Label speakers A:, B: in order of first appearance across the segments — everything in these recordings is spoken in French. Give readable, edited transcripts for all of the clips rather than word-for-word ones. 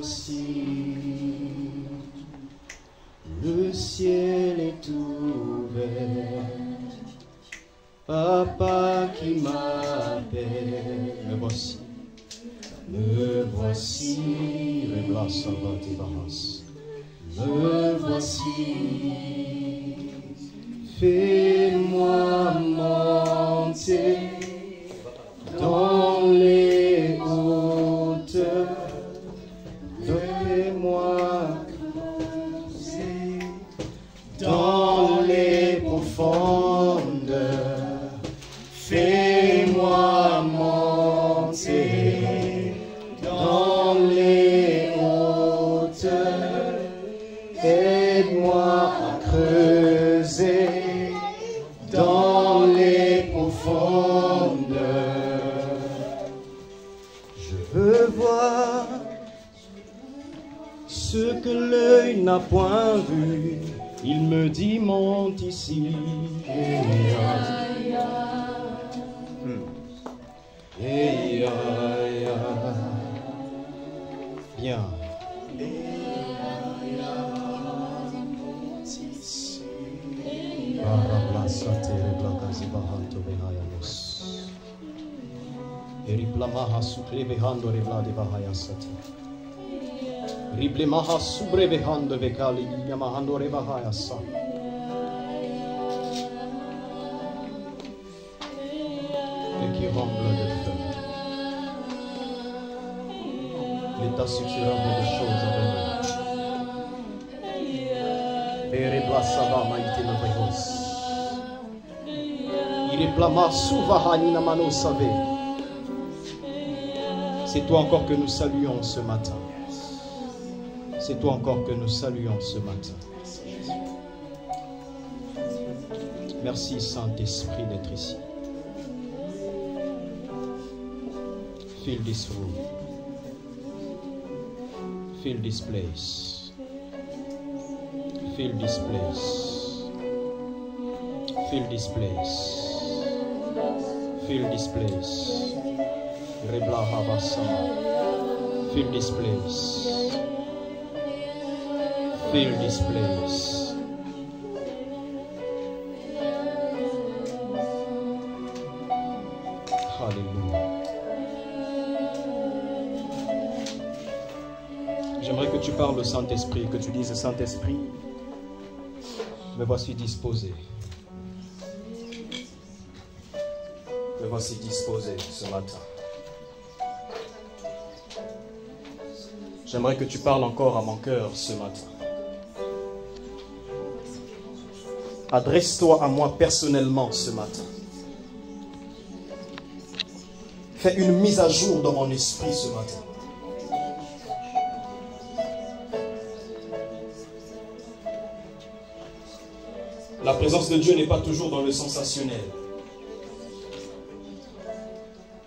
A: voici, le ciel est ouvert, Papa qui m'appelle, me voici, me voici, me voici, fais-moi monter dans les hauteurs, fais-moi creuser dans les profondeurs, fais-moi monter dans les hauteurs, aide-moi à creuser dans les profondeurs. Je veux voir ce que l'œil n'a point vu. Il me dit monte ici. Bien. Eriplamaha suplevehando revlade vahayasati. Riblemaha subrevehando vekali yamahando revahayasa. Et qui remble de feu. L'état succédant des choses à venir. Et reblassa maïté le vehos. Il replama souvahani namano savé. C'est toi encore que nous saluons ce matin. C'est toi encore que nous saluons ce matin. Merci Saint-Esprit d'être ici. Fill this room. Fill this place. Fill this place. Fill this place. Fill this place. Fill this place. Fill this place. Alléluia. J'aimerais que tu parles au Saint-Esprit, que tu dises Saint-Esprit, me voici disposé. Me voici disposé ce matin. J'aimerais que tu parles encore à mon cœur ce matin. Adresse-toi à moi personnellement ce matin. Fais une mise à jour dans mon esprit ce matin. La présence de Dieu n'est pas toujours dans le sensationnel.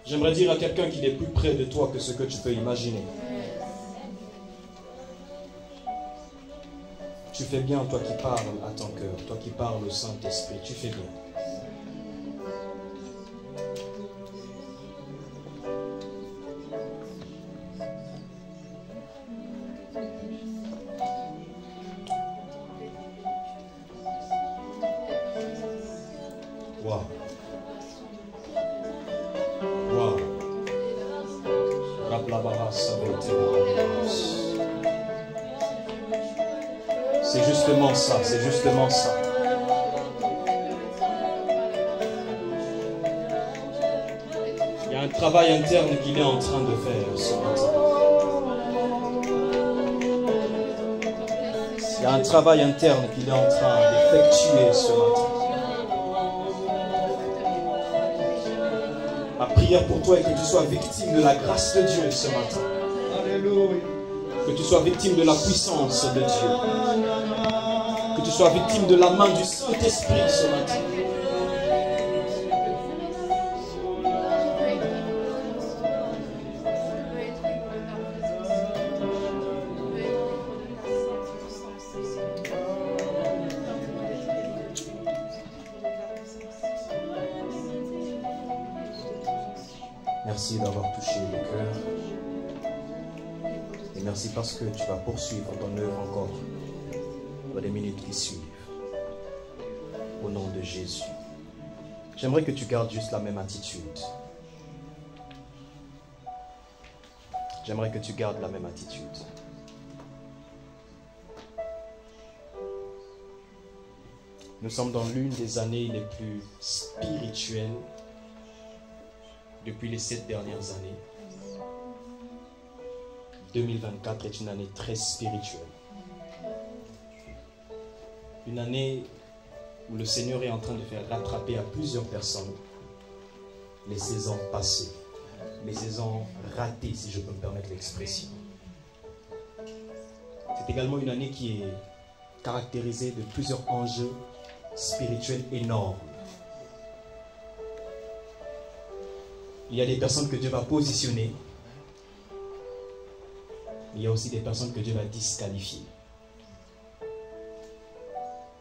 A: J'aimerais dire à quelqu'un qu'il est plus près de toi que ce que tu peux imaginer. Tu fais bien, toi qui parles à ton cœur, toi qui parles au Saint-Esprit, tu fais bien. Wow. Wow. C'est justement ça, c'est justement ça. Il y a un travail interne qu'il est en train de faire ce matin. Il y a un travail interne qu'il est en train d'effectuer ce matin. Ma prière pour toi est que tu sois victime de la grâce de Dieu ce matin. Alléluia. Que tu sois victime de la puissance de Dieu. Que tu sois victime de la main du Saint-Esprit ce matin. Merci d'avoir touché le cœur. Et merci parce que tu vas poursuivre ton œuvre encore dans les minutes qui suivent. Au nom de Jésus. J'aimerais que tu gardes juste la même attitude. J'aimerais que tu gardes la même attitude. Nous sommes dans l'une des années les plus spirituelles depuis les 7 dernières années. 2024 est une année très spirituelle. Une année où le Seigneur est en train de faire rattraper à plusieurs personnes les saisons passées, les saisons ratées, si je peux me permettre l'expression. C'est également une année qui est caractérisée de plusieurs enjeux spirituels énormes. Il y a des personnes que Dieu va positionner. Il y a aussi des personnes que Dieu va disqualifier.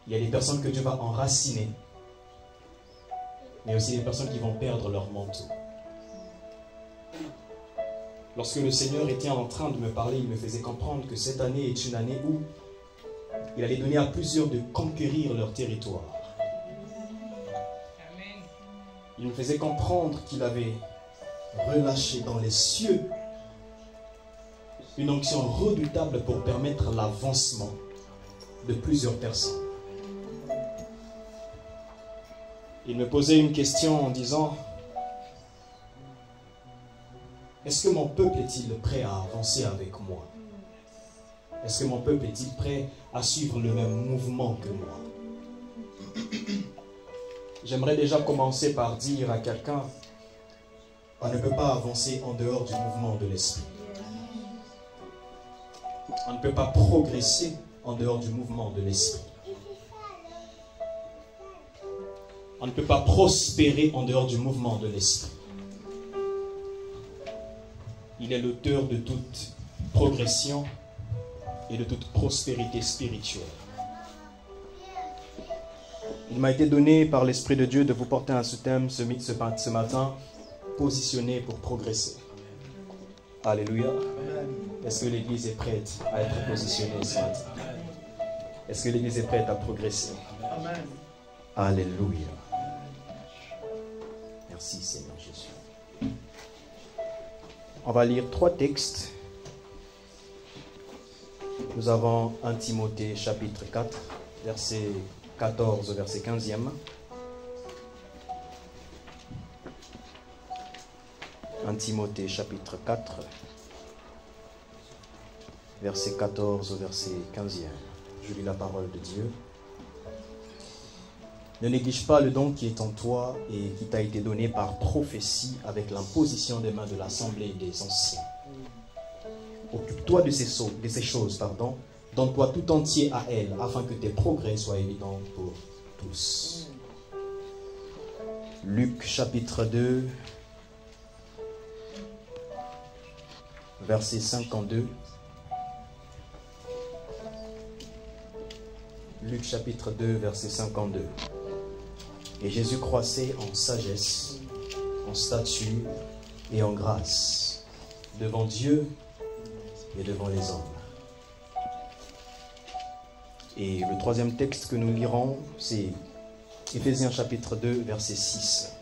A: Il y a des personnes que Dieu va enraciner. Mais il y a aussi des personnes qui vont perdre leur manteau. Lorsque le Seigneur était en train de me parler, il me faisait comprendre que cette année est une année où il allait donner à plusieurs de conquérir leur territoire. Il me faisait comprendre qu'il avait relâché dans les cieux une onction redoutable pour permettre l'avancement de plusieurs personnes. Il me posait une question en disant: est-ce que mon peuple est-il prêt à avancer avec moi? Est-ce que mon peuple est-il prêt à suivre le même mouvement que moi? J'aimerais déjà commencer par dire à quelqu'un: on ne peut pas avancer en dehors du mouvement de l'esprit. On ne peut pas progresser en dehors du mouvement de l'esprit. On ne peut pas prospérer en dehors du mouvement de l'esprit. Il est l'auteur de toute progression et de toute prospérité spirituelle. Il m'a été donné par l'Esprit de Dieu de vous porter un thème ce matin, positionné pour progresser. Alléluia. Est-ce que l'Église est prête à être positionnée ce matin? Est-ce que l'Église est prête à progresser? Alléluia. Merci Seigneur Jésus. On va lire 3 textes. Nous avons 1 Timothée chapitre 4, verset 14 au verset 15e. 1 Timothée chapitre 4, verset 14 au verset 15e. Je lis la parole de Dieu. Ne néglige pas le don qui est en toi et qui t'a été donné par prophétie avec l'imposition des mains de l'assemblée des anciens. Occupe-toi de ces choses, donne-toi tout entier à elles, afin que tes progrès soient évidents pour tous. Luc chapitre 2, verset 52. Luc chapitre 2, verset 52. Et Jésus croissait en sagesse, en stature et en grâce, devant Dieu et devant les hommes. Et le 3e texte que nous lirons, c'est Éphésiens chapitre 2, verset 6.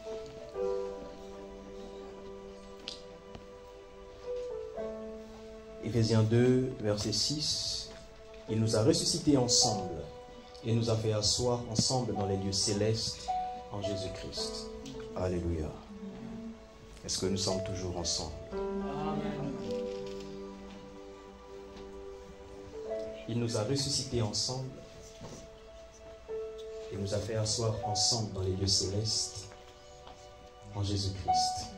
A: Éphésiens 2, verset 6. Il nous a ressuscités ensemble et nous a fait asseoir ensemble dans les lieux célestes en Jésus-Christ. Alléluia. Est-ce que nous sommes toujours ensemble? Il nous a ressuscités ensemble et nous a fait asseoir ensemble dans les lieux célestes en Jésus-Christ.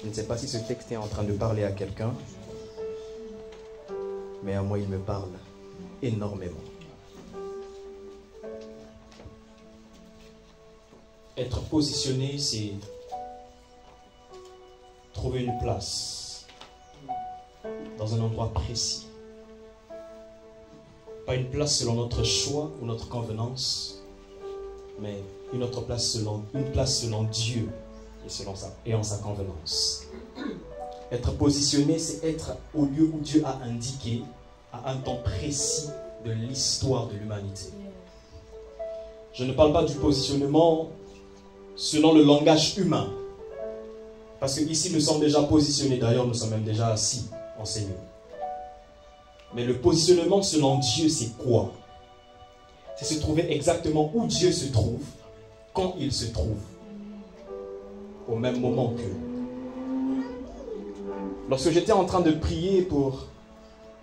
A: Je ne sais pas si ce texte est en train de parler à quelqu'un, mais à moi il me parle énormément. Être positionné, c'est trouver une place dans un endroit précis. Pas une place selon notre choix ou notre convenance, mais une place selon Dieu et en sa convenance. Être positionné, c'est être au lieu où Dieu a indiqué à un temps précis de l'histoire de l'humanité. Je ne parle pas du positionnement selon le langage humain. Parce qu'ici, nous sommes déjà positionnés. D'ailleurs, nous sommes même déjà assis, enseignés. Mais le positionnement selon Dieu, c'est quoi? C'est se trouver exactement où Dieu se trouve, quand il se trouve, au même moment que. Lorsque j'étais en train de prier pour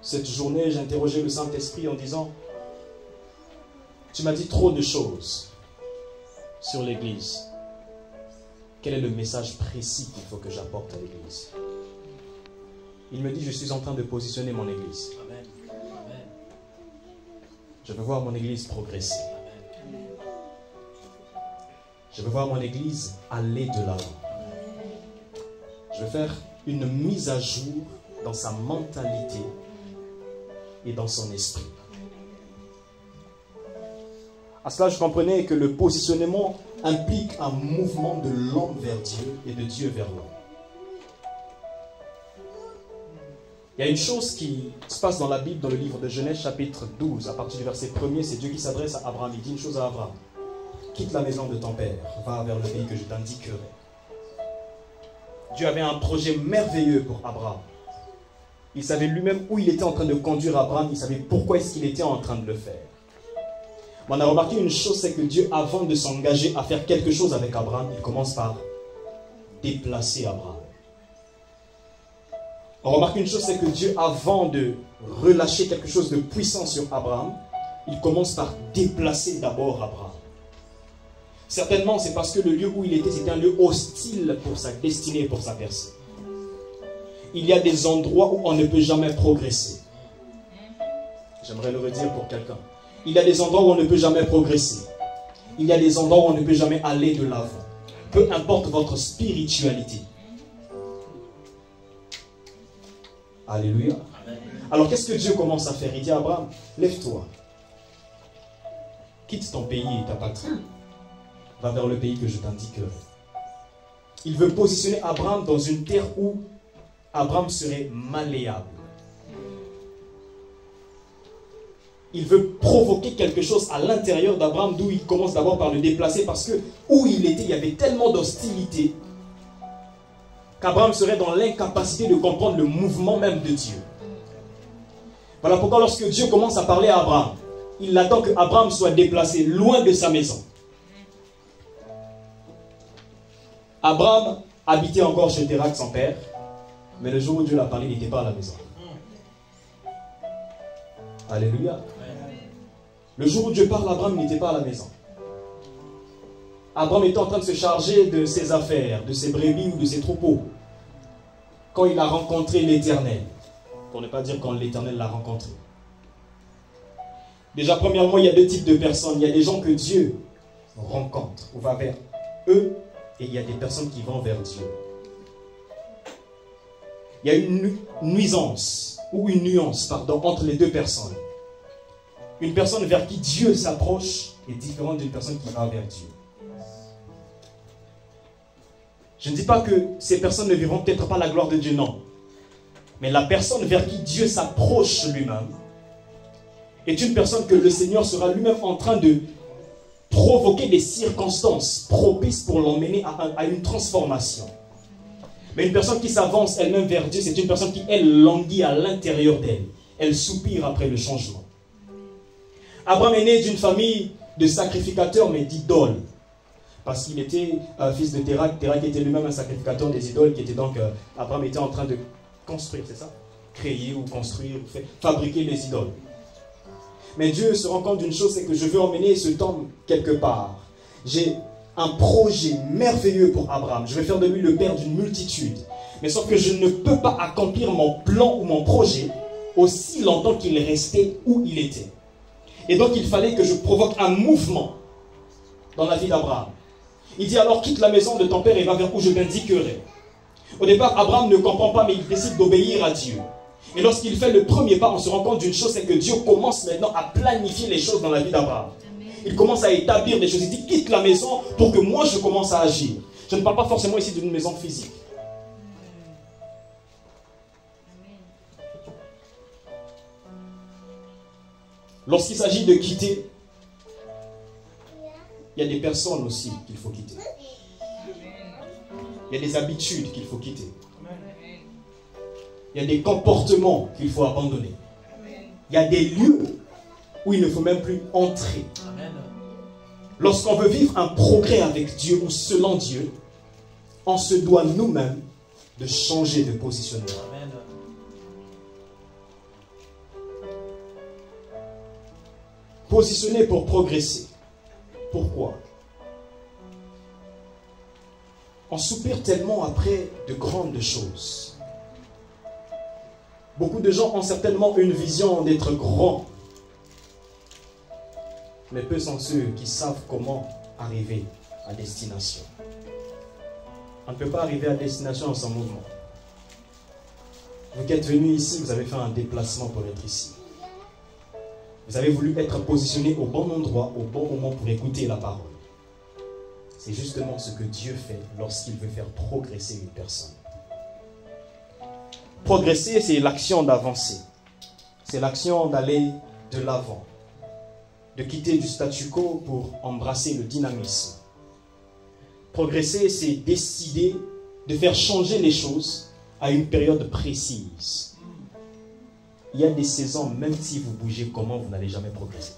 A: cette journée, j'ai interrogé le Saint-Esprit en disant: tu m'as dit trop de choses sur l'Église. Quel est le message précis qu'il faut que j'apporte à l'Église? Il me dit: je suis en train de positionner mon Église. Amen. Amen. Je veux voir mon Église progresser. Amen. Je veux voir mon Église aller de l'avant. Je veux faire une mise à jour dans sa mentalité et dans son esprit. À cela, je comprenais que le positionnement implique un mouvement de l'homme vers Dieu et de Dieu vers l'homme. Il y a une chose qui se passe dans la Bible, dans le livre de Genèse, chapitre 12, à partir du verset 1er, c'est Dieu qui s'adresse à Abraham. Il dit une chose à Abraham: quitte la maison de ton père, va vers le pays que je t'indiquerai. Dieu avait un projet merveilleux pour Abraham. Il savait lui-même où il était en train de conduire Abraham, il savait pourquoi est-ce qu'il était en train de le faire. On a remarqué une chose, c'est que Dieu, avant de s'engager à faire quelque chose avec Abraham, il commence par déplacer Abraham. On remarque une chose, c'est que Dieu, avant de relâcher quelque chose de puissant sur Abraham, il commence par déplacer d'abord Abraham. Certainement, c'est parce que le lieu où il était, c'était un lieu hostile pour sa destinée, pour sa personne. Il y a des endroits où on ne peut jamais progresser. J'aimerais le redire pour quelqu'un. Il y a des endroits où on ne peut jamais progresser. Il y a des endroits où on ne peut jamais aller de l'avant. Peu importe votre spiritualité. Alléluia. Alors qu'est-ce que Dieu commence à faire? Il dit à Abraham: lève-toi. Quitte ton pays et ta patrie. Va vers le pays que je t'indiquerai. Il veut positionner Abraham dans une terre où Abraham serait malléable. Il veut provoquer quelque chose à l'intérieur d'Abraham, d'où il commence d'abord par le déplacer, parce que où il était, il y avait tellement d'hostilité qu'Abraham serait dans l'incapacité de comprendre le mouvement même de Dieu. Voilà pourquoi lorsque Dieu commence à parler à Abraham, il attend que Abraham soit déplacé loin de sa maison. Abraham habitait encore chez Térak, son père, mais le jour où Dieu l'a parlé, il n'était pas à la maison. Alléluia. Le jour où Dieu parle à Abraham, il n'était pas à la maison. Abraham était en train de se charger de ses affaires, de ses brebis ou de ses troupeaux, quand il a rencontré l'Éternel. Pour ne pas dire quand l'Éternel l'a rencontré. Déjà, premièrement, il y a deux types de personnes. Il y a des gens que Dieu rencontre ou va vers eux, et il y a des personnes qui vont vers Dieu. Il y a une nuisance, ou une nuance, pardon, entre les deux personnes. Une personne vers qui Dieu s'approche est différente d'une personne qui va vers Dieu. Je ne dis pas que ces personnes ne verront peut-être pas la gloire de Dieu, non. Mais la personne vers qui Dieu s'approche lui-même est une personne que le Seigneur sera lui-même en train de provoquer des circonstances propices pour l'emmener à une transformation. Mais une personne qui s'avance elle-même vers Dieu, c'est une personne qui, elle, languit à l'intérieur d'elle. Elle soupire après le changement. Abraham est né d'une famille de sacrificateurs, mais d'idoles. Parce qu'il était fils de Térak. Térak était lui-même un sacrificateur des idoles, qui était donc... Abraham était en train de construire, c'est ça? Créer ou construire, fabriquer des idoles. Mais Dieu se rend compte d'une chose, c'est que je veux emmener ce homme quelque part. J'ai un projet merveilleux pour Abraham. Je vais faire de lui le père d'une multitude. Mais sauf que je ne peux pas accomplir mon plan ou mon projet aussi longtemps qu'il restait où il était. Et donc il fallait que je provoque un mouvement dans la vie d'Abraham. Il dit alors: quitte la maison de ton père et va vers où je t'indiquerai. Au départ, Abraham ne comprend pas, mais il décide d'obéir à Dieu. Et lorsqu'il fait le premier pas, on se rend compte d'une chose, c'est que Dieu commence maintenant à planifier les choses dans la vie d'Abraham. Il commence à établir des choses. Il dit: quitte la maison pour que moi je commence à agir. Je ne parle pas forcément ici d'une maison physique. Lorsqu'il s'agit de quitter, il y a des personnes aussi qu'il faut quitter. Il y a des habitudes qu'il faut quitter. Il y a des comportements qu'il faut abandonner. Il y a des lieux où il ne faut même plus entrer. Lorsqu'on veut vivre un progrès avec Dieu ou selon Dieu, on se doit nous-mêmes de changer de positionnement. Positionner pour progresser. Pourquoi? On soupire tellement après de grandes choses. Beaucoup de gens ont certainement une vision d'être grands. Mais peu sont ceux qui savent comment arriver à destination. On ne peut pas arriver à destination sans mouvement. Vous qui êtes venus ici, vous avez fait un déplacement pour être ici. Vous avez voulu être positionné au bon endroit, au bon moment pour écouter la parole. C'est justement ce que Dieu fait lorsqu'il veut faire progresser une personne. Progresser, c'est l'action d'avancer. C'est l'action d'aller de l'avant. De quitter du statu quo pour embrasser le dynamisme. Progresser, c'est décider de faire changer les choses à une période précise. Il y a des saisons, même si vous bougez comment, vous n'allez jamais progresser.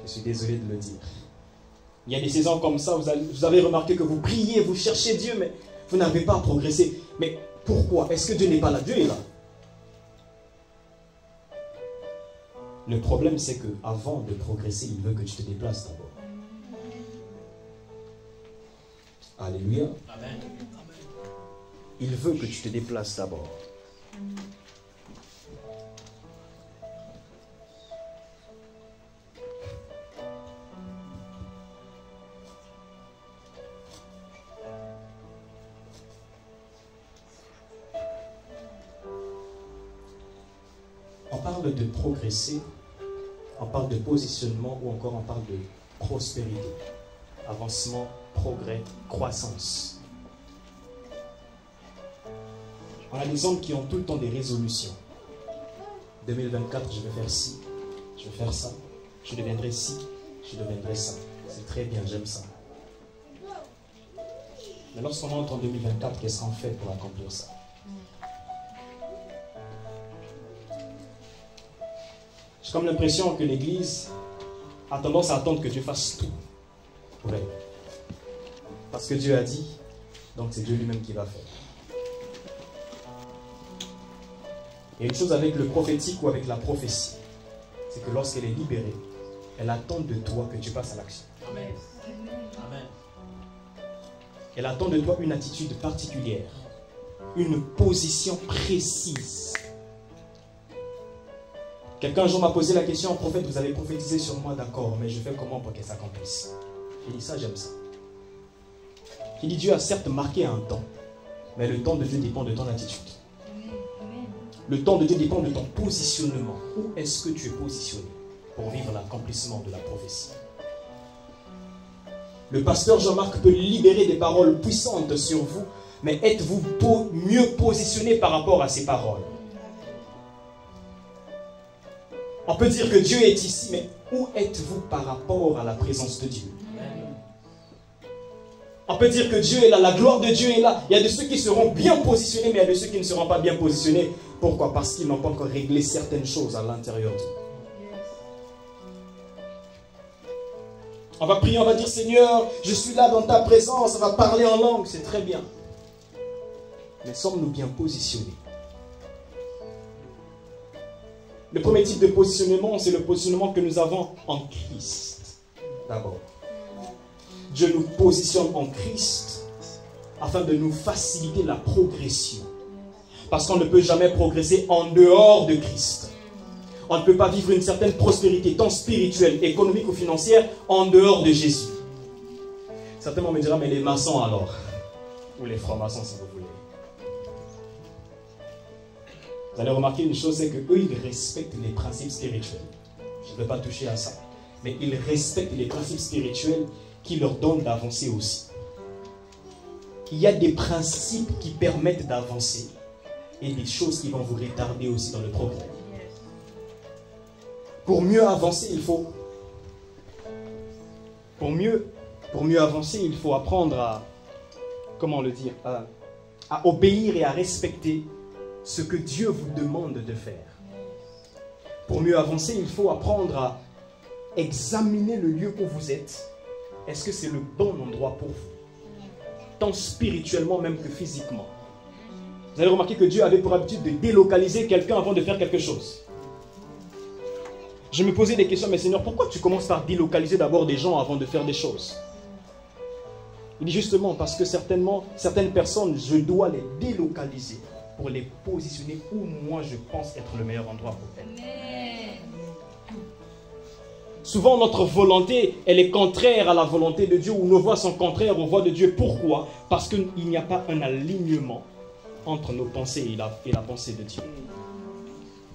A: Je suis désolé de le dire. Il y a des saisons comme ça, vous avez remarqué que vous priez, vous cherchez Dieu, mais vous n'avez pas progressé. Mais pourquoi? Est-ce que Dieu n'est pas là? Dieu est là. Le problème, c'est qu'avant de progresser, il veut que tu te déplaces d'abord. Alléluia. Amen. Il veut que tu te déplaces d'abord. On parle de progresser, on parle de positionnement ou encore on parle de prospérité, avancement, progrès, croissance. On a des hommes qui ont tout le temps des résolutions. 2024, je vais faire ci, je vais faire ça, je deviendrai ci, je deviendrai ça. C'est très bien, j'aime ça. Mais lorsqu'on entre en 2024, qu'est-ce qu'on fait pour accomplir ça? J'ai comme l'impression que l'Église a tendance à attendre que Dieu fasse tout pour elle. Parce que Dieu a dit, donc c'est Dieu lui-même qui va faire. Et une chose avec le prophétique ou avec la prophétie, c'est que lorsqu'elle est libérée, elle attend de toi que tu passes à l'action. Amen. Amen. Elle attend de toi une attitude particulière, une position précise. Quelqu'un un jour m'a posé la question, prophète, vous avez prophétisé sur moi, d'accord, mais je fais comment pour qu'elle s'accomplisse? J'ai dit ça, j'aime ça. J'ai dit, Dieu a certes marqué un temps, mais le temps de Dieu dépend de ton attitude. Le temps de Dieu dépend de ton positionnement. Où est-ce que tu es positionné pour vivre l'accomplissement de la prophétie? Le pasteur Jean-Marc peut libérer des paroles puissantes sur vous, mais êtes-vous mieux positionné par rapport à ces paroles? On peut dire que Dieu est ici, mais où êtes-vous par rapport à la présence de Dieu? On peut dire que Dieu est là, la gloire de Dieu est là. Il y a de ceux qui seront bien positionnés, mais il y a de ceux qui ne seront pas bien positionnés. Pourquoi? Parce qu'ils n'ont pas encore réglé certaines choses à l'intérieur d'eux. On va prier, on va dire, Seigneur, je suis là dans ta présence, on va parler en langue, c'est très bien. Mais sommes-nous bien positionnés? Le premier type de positionnement, c'est le positionnement que nous avons en Christ. D'abord, Dieu nous positionne en Christ afin de nous faciliter la progression. Parce qu'on ne peut jamais progresser en dehors de Christ. On ne peut pas vivre une certaine prospérité, tant spirituelle, économique ou financière, en dehors de Jésus. Certainement on me dira, mais les maçons alors? Ou les francs-maçons si vous voulez. Vous allez remarquer une chose, c'est qu'eux, ils respectent les principes spirituels. Je ne vais pas toucher à ça. Mais ils respectent les principes spirituels qui leur donnent d'avancer aussi. Il y a des principes qui permettent d'avancer et des choses qui vont vous retarder aussi dans le progrès. Pour mieux avancer, il faut... Pour mieux avancer, il faut apprendre à... Comment le dire? À obéir et à respecter ce que Dieu vous demande de faire. Pour mieux avancer, il faut apprendre à examiner le lieu où vous êtes. Est-ce que c'est le bon endroit pour vous? Tant spirituellement même que physiquement. Vous allez remarquer que Dieu avait pour habitude de délocaliser quelqu'un avant de faire quelque chose. Je me posais des questions, mais Seigneur, pourquoi tu commences par délocaliser d'abord des gens avant de faire des choses? Il dit justement parce que certaines personnes, je dois les délocaliser pour les positionner où moi je pense être le meilleur endroit pour elles. Souvent notre volonté, elle est contraire à la volonté de Dieu, ou nos voies sont contraires aux voies de Dieu. Pourquoi? Parce qu'il n'y a pas un alignement entre nos pensées et la pensée de Dieu.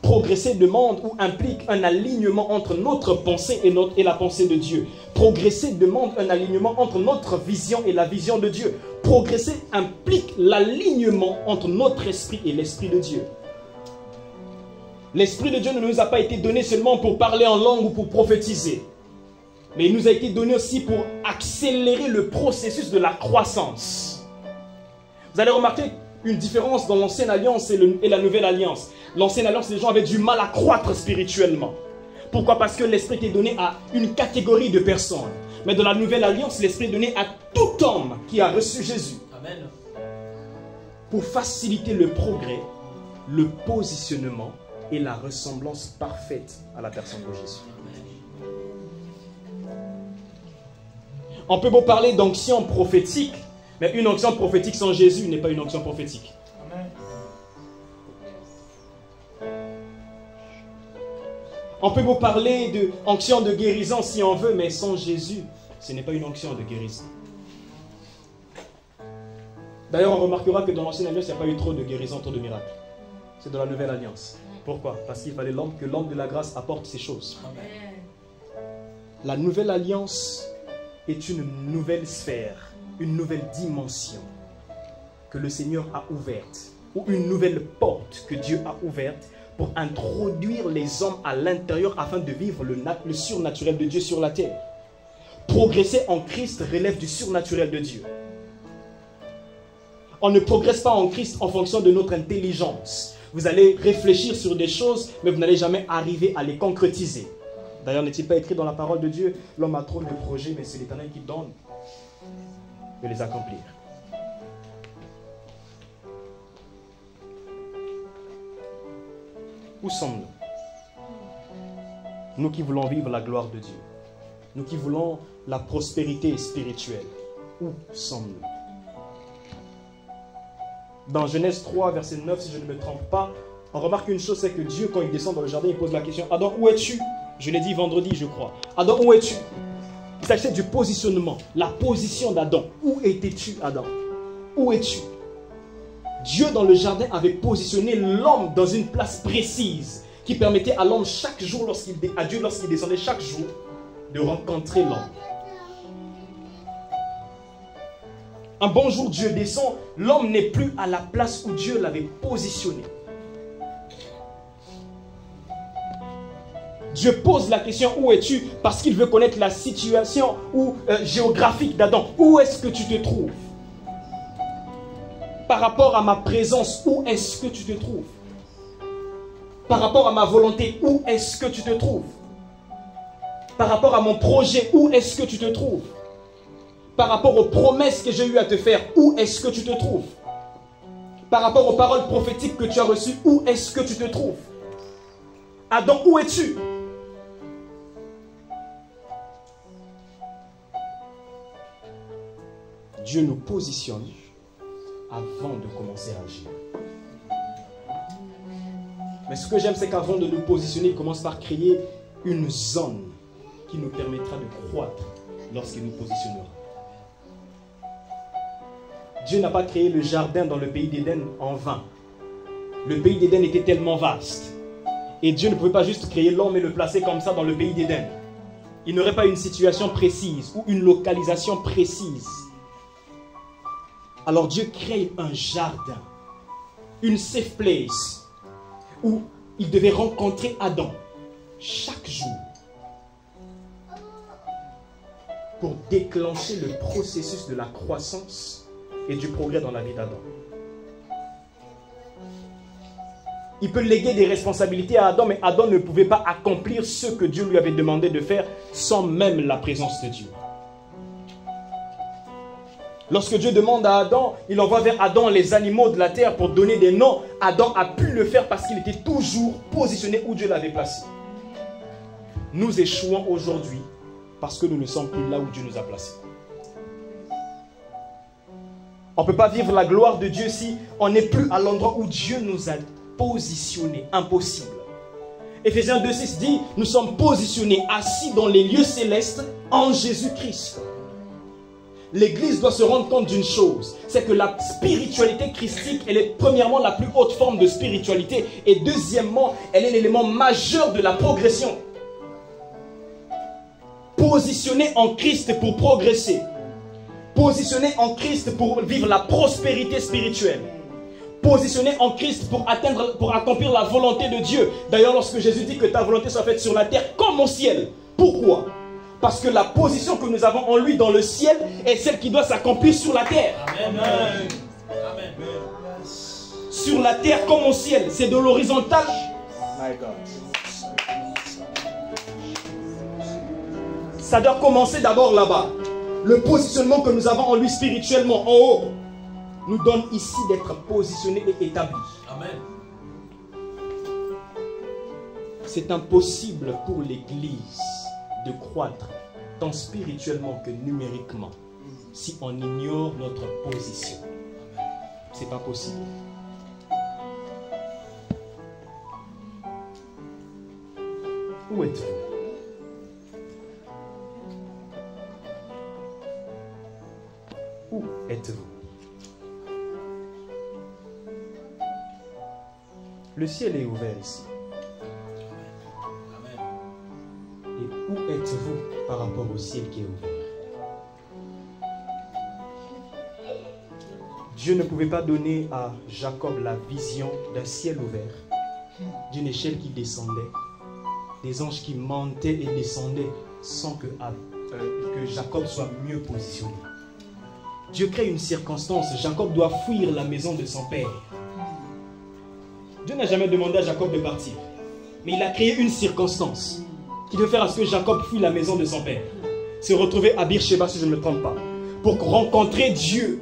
A: Progresser demande ou implique un alignement entre notre pensée et la pensée de Dieu. Progresser demande un alignement entre notre vision et la vision de Dieu. Progresser implique l'alignement entre notre esprit et l'esprit de Dieu. L'esprit de Dieu ne nous a pas été donné seulement pour parler en langue ou pour prophétiser. Mais il nous a été donné aussi pour accélérer le processus de la croissance. Vous allez remarquer une différence dans l'ancienne alliance et la nouvelle alliance. L'ancienne alliance, les gens avaient du mal à croître spirituellement. Pourquoi? Parce que l'esprit était donné à une catégorie de personnes. Mais dans la nouvelle alliance, l'esprit est donné à tout homme qui a reçu Jésus. Amen. Pour faciliter le progrès, le positionnement et la ressemblance parfaite à la personne de Jésus. On peut beau parler d'onction prophétique, mais une onction prophétique sans Jésus n'est pas une onction prophétique. Amen. On peut beau parler d'onction de guérison si on veut, mais sans Jésus, ce n'est pas une onction de guérison. D'ailleurs, on remarquera que dans l'ancienne alliance, il n'y a pas eu trop de guérison, trop de miracles. C'est dans la nouvelle alliance. Pourquoi? Parce qu'il fallait que l'homme de la grâce apporte ces choses. Amen. La nouvelle alliance est une nouvelle sphère, une nouvelle dimension que le Seigneur a ouverte, ou une nouvelle porte que Dieu a ouverte pour introduire les hommes à l'intérieur afin de vivre le surnaturel de Dieu sur la terre. Progresser en Christ relève du surnaturel de Dieu. On ne progresse pas en Christ en fonction de notre intelligence. Vous allez réfléchir sur des choses, mais vous n'allez jamais arriver à les concrétiser. D'ailleurs, n'est-il pas écrit dans la parole de Dieu, l'homme a trop de projets, mais c'est l'Éternel qui donne de les accomplir. Où sommes-nous? Nous qui voulons vivre la gloire de Dieu, nous qui voulons la prospérité spirituelle, où sommes-nous? Dans Genèse 3, verset 9, si je ne me trompe pas, on remarque une chose, c'est que Dieu, quand il descend dans le jardin, il pose la question, Adam, où es-tu? Je l'ai dit vendredi, je crois. Adam, où es-tu? Il s'agit du positionnement, la position d'Adam. Où étais-tu, Adam? Où es-tu? Dieu, dans le jardin, avait positionné l'homme dans une place précise qui permettait à l'homme chaque jour, à Dieu, lorsqu'il descendait chaque jour, de rencontrer l'homme. Un bon jour, Dieu descend, l'homme n'est plus à la place où Dieu l'avait positionné. Dieu pose la question, où es-tu? Parce qu'il veut connaître la situation géographique d'Adam. Où est-ce que tu te trouves? Par rapport à ma présence, où est-ce que tu te trouves? Par rapport à ma volonté, où est-ce que tu te trouves? Par rapport à mon projet, où est-ce que tu te trouves? Par rapport aux promesses que j'ai eu à te faire, où est-ce que tu te trouves? Par rapport aux paroles prophétiques que tu as reçues, où est-ce que tu te trouves? Adam, où es-tu? Dieu nous positionne avant de commencer à agir. Mais ce que j'aime, c'est qu'avant de nous positionner, il commence par créer une zone qui nous permettra de croître lorsqu'il nous positionnera. Dieu n'a pas créé le jardin dans le pays d'Éden en vain. Le pays d'Éden était tellement vaste. Et Dieu ne pouvait pas juste créer l'homme et le placer comme ça dans le pays d'Éden. Il n'aurait pas une situation précise ou une localisation précise. Alors Dieu crée un jardin, une safe place, où il devait rencontrer Adam. chaque jour pour déclencher le processus de la croissance et du progrès dans la vie d'Adam. Il peut léguer des responsabilités à Adam, mais Adam ne pouvait pas accomplir ce que Dieu lui avait demandé de faire sans même la présence de Dieu. Lorsque Dieu demande à Adam, il envoie vers Adam les animaux de la terre pour donner des noms. Adam a pu le faire parce qu'il était toujours positionné où Dieu l'avait placé. Nous échouons aujourd'hui parce que nous ne sommes plus là où Dieu nous a placés. On ne peut pas vivre la gloire de Dieu si on n'est plus à l'endroit où Dieu nous a positionnés. Impossible. Éphésiens 2,6 dit, nous sommes positionnés, assis dans les lieux célestes en Jésus-Christ. L'Église doit se rendre compte d'une chose, c'est que la spiritualité christique, elle est premièrement la plus haute forme de spiritualité et deuxièmement, elle est l'élément majeur de la progression. Positionner en Christ pour progresser. Positionner en Christ pour vivre la prospérité spirituelle. Positionner en Christ pour accomplir la volonté de Dieu. D'ailleurs, lorsque Jésus dit que ta volonté soit faite sur la terre comme au ciel. Pourquoi? Parce que la position que nous avons en lui dans le ciel est celle qui doit s'accomplir sur la terre. Amen. Amen. Sur la terre comme au ciel. C'est de l'horizontal. My God. Ça doit commencer d'abord là-bas. Le positionnement que nous avons en lui spirituellement, en haut, nous donne ici d'être positionnés et établis. Amen. C'est impossible pour l'Église de croître tant spirituellement que numériquement si on ignore notre position. C'est pas possible. Où êtes-vous? Où êtes-vous? Le ciel est ouvert ici. Et où êtes-vous par rapport au ciel qui est ouvert? Dieu ne pouvait pas donner à Jacob la vision d'un ciel ouvert, d'une échelle qui descendait, des anges qui montaient et descendaient sans que Jacob soit mieux positionné. Dieu crée une circonstance. Jacob doit fuir la maison de son père. Dieu n'a jamais demandé à Jacob de partir. Mais il a créé une circonstance qui devait faire à ce que Jacob fuit la maison de son père. Se retrouver à Beersheba, si je ne me trompe pas. Pour rencontrer Dieu.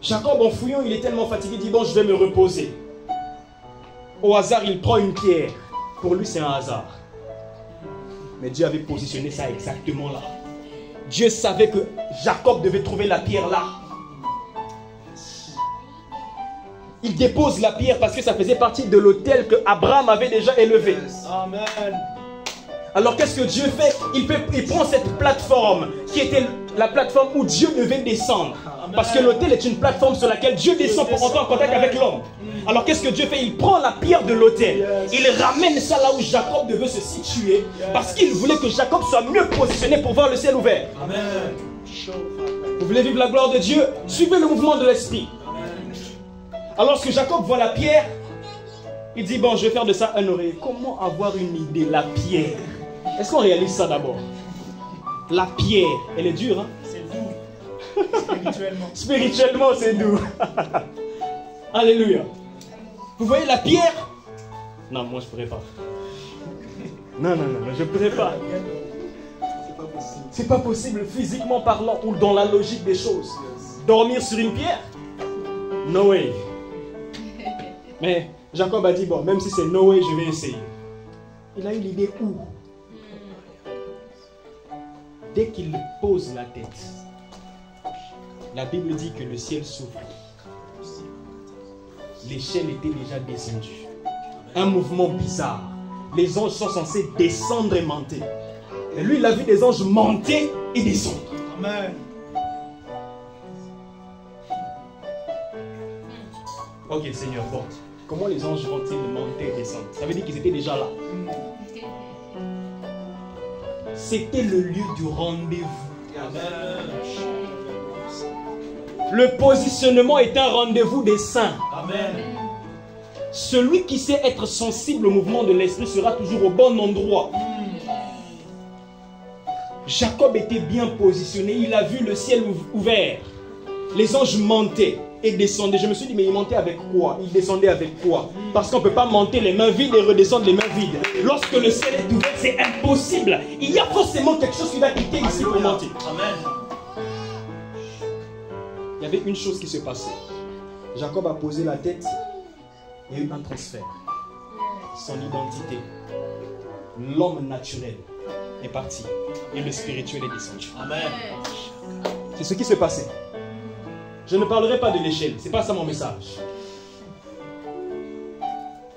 A: Jacob, en fouillant, il est tellement fatigué, il dit, bon, je vais me reposer. Au hasard, il prend une pierre. Pour lui, c'est un hasard. Mais Dieu avait positionné ça exactement là. Dieu savait que Jacob devait trouver la pierre là. Il dépose la pierre parce que ça faisait partie de l'autel que Abraham avait déjà élevé. Amen. Alors qu'est-ce que Dieu fait? Il prend cette plateforme qui était la plateforme où Dieu devait descendre. Amen. Parce que l'autel est une plateforme sur laquelle Dieu descend pour entrer en contact avec l'homme. Alors qu'est-ce que Dieu fait? Il prend la pierre de l'autel. Il ramène ça là où Jacob devait se situer. Parce qu'il voulait que Jacob soit mieux positionné pour voir le ciel ouvert. Amen. Vous voulez vivre la gloire de Dieu? Suivez le mouvement de l'esprit. Alors lorsque Jacob voit la pierre, il dit, bon, je vais faire de ça un oreiller. Comment avoir une idée? La pierre. Est-ce qu'on réalise ça d'abord? La pierre, elle est dure, hein? C'est doux. Spirituellement. Spirituellement, c'est doux. Alléluia. Vous voyez la pierre? Non, moi je ne pourrais pas. Non, je ne pourrais pas. C'est pas possible physiquement parlant ou dans la logique des choses. Dormir sur une pierre? No way. Mais Jacob a dit, bon, même si c'est no way, je vais essayer. Il a eu l'idée où? Dès qu'il pose la tête, la Bible dit que le ciel s'ouvre. L'échelle était déjà descendue. Un mouvement bizarre. Les anges sont censés descendre et monter. Et lui, il a vu des anges monter et descendre. Amen. Ok, Seigneur, bon. Comment les anges vont-ils monter et descendre? Ça veut dire qu'ils étaient déjà là. C'était le lieu du rendez-vous. Amen. Le positionnement est un rendez-vous des saints. Amen. Celui qui sait être sensible au mouvement de l'esprit sera toujours au bon endroit. Jacob était bien positionné, il a vu le ciel ouvert. Les anges montaient et descendaient. Je me suis dit, mais ils montaient avec quoi? Ils descendaient avec quoi? Parce qu'on ne peut pas monter les mains vides et redescendre les mains vides. Lorsque le ciel est ouvert, c'est impossible. Il y a forcément quelque chose qui va quitter ici pour monter. Amen. Il y avait une chose qui se passait. Jacob a posé la tête. Il y a eu un transfert. Son identité. L'homme naturel est parti. Et le spirituel est descendu. Amen. C'est ce qui se passait. Je ne parlerai pas de l'échelle. Ce n'est pas ça mon message.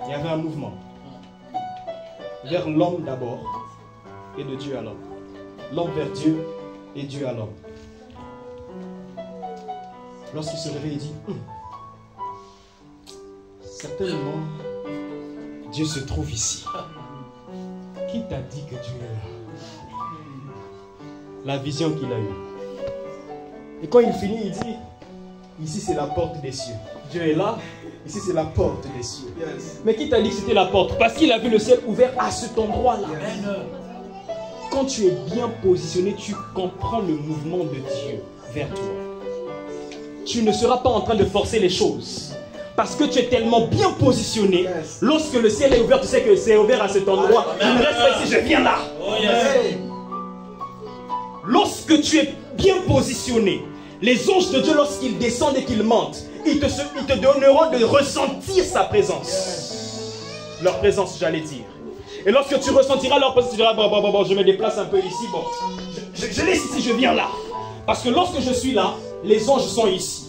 A: Il y avait un mouvement. Vers l'homme d'abord. Et de Dieu à l'homme. L'homme vers Dieu et Dieu à l'homme. Lorsqu'il se réveille, il dit certainement, Dieu se trouve ici. Qui t'a dit que Dieu est là? La vision qu'il a eue. Et quand il finit, il dit ici c'est la porte des cieux. Dieu est là, ici c'est la porte des cieux. Yes. Mais qui t'a dit que c'était la porte? Parce qu'il a vu le ciel ouvert à cet endroit-là. Yes. Quand tu es bien positionné, tu comprends le mouvement de Dieu vers toi. Tu ne seras pas en train de forcer les choses. Parce que tu es tellement bien positionné. Yes. Lorsque le ciel est ouvert, tu sais que c'est ouvert à cet endroit. Je ne reste pas ici, je viens là. Oh, yes. Lorsque tu es bien positionné, les anges de Dieu, lorsqu'ils descendent et qu'ils montent, ils te donneront de ressentir sa présence. Yes. Leur présence, j'allais dire. Et lorsque tu ressentiras leur présence, tu diras, bon, je me déplace un peu ici. Bon, je laisse ici, je viens là. Parce que lorsque je suis là, les anges sont ici.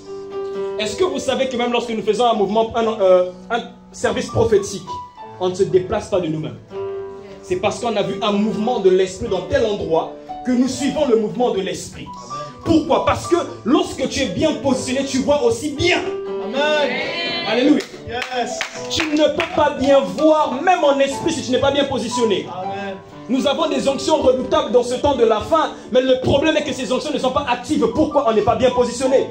A: Est-ce que vous savez que même lorsque nous faisons un mouvement, un service prophétique, on ne se déplace pas de nous-mêmes? C'est parce qu'on a vu un mouvement de l'esprit dans tel endroit que nous suivons le mouvement de l'esprit. Pourquoi? Parce que lorsque tu es bien positionné, tu vois aussi bien. Amen. Alléluia. Yes. Tu ne peux pas bien voir, même en esprit, si tu n'es pas bien positionné. Amen. Nous avons des onctions redoutables dans ce temps de la fin, mais le problème est que ces onctions ne sont pas actives. Pourquoi? On n'est pas bien positionné.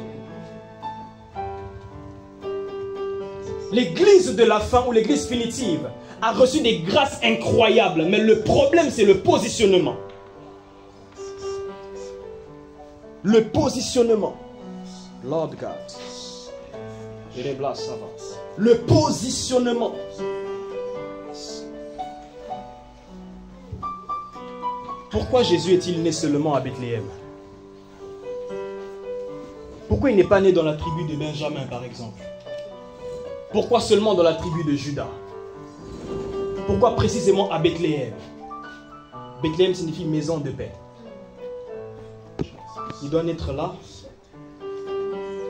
A: L'église de la fin ou l'église finitive a reçu des grâces incroyables, mais le problème c'est le positionnement. Le positionnement. Lord God. Le positionnement. Pourquoi Jésus est-il né seulement à Bethléem? Pourquoi il n'est pas né dans la tribu de Benjamin par exemple? Pourquoi seulement dans la tribu de Juda? Pourquoi précisément à Bethléem? Bethléem signifie maison de paix. Il doit naître là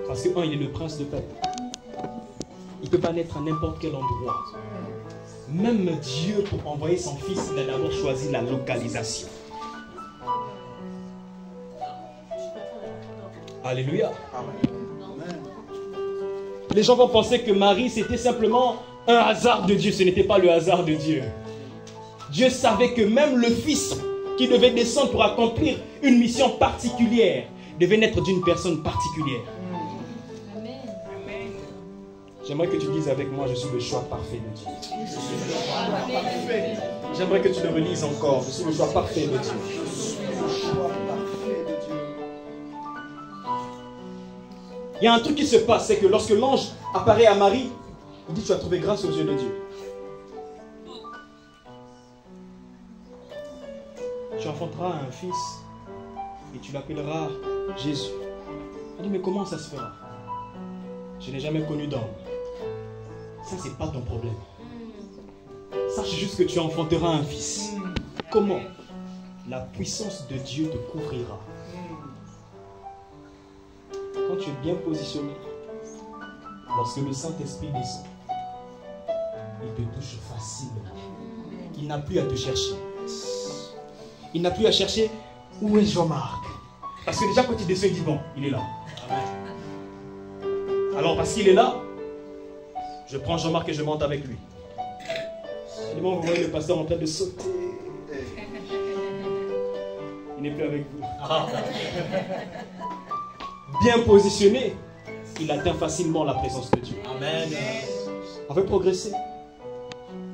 A: parce que il est le prince de paix. Il ne peut pas naître à n'importe quel endroit. Même Dieu, pour envoyer son fils, il a d'abord choisi la localisation. Alléluia. Amen. Les gens vont penser que Marie, c'était simplement un hasard de Dieu. Ce n'était pas le hasard de Dieu. Dieu savait que même le fils qui devait descendre pour accomplir une mission particulière devait naître d'une personne particulière. Amen. J'aimerais que tu dises avec moi, je suis le choix parfait de Dieu. J'aimerais que tu le relises encore. Je suis le choix parfait de Dieu. Il y a un truc qui se passe, c'est que lorsque l'ange apparaît à Marie, il dit, tu as trouvé grâce aux yeux de Dieu. Tu enfanteras un fils et tu l'appelleras Jésus. Il dit, mais comment ça se fera? Je n'ai jamais connu d'homme. Ça, c'est pas ton problème. Sache juste que tu enfanteras un fils. Comment? La puissance de Dieu te couvrira. Quand tu es bien positionné, lorsque le Saint-Esprit descend, il te touche facilement. Il n'a plus à te chercher. Il n'a plus à chercher où est Jean-Marc. Parce que déjà quand il descend, il dit bon, il est là. Alors parce qu'il est là, je prends Jean-Marc et je monte avec lui. Et moi, vous voyez le pasteur en train de sauter. Il n'est plus avec vous. Bien positionné, il atteint facilement la présence de Dieu. Amen. On veut progresser.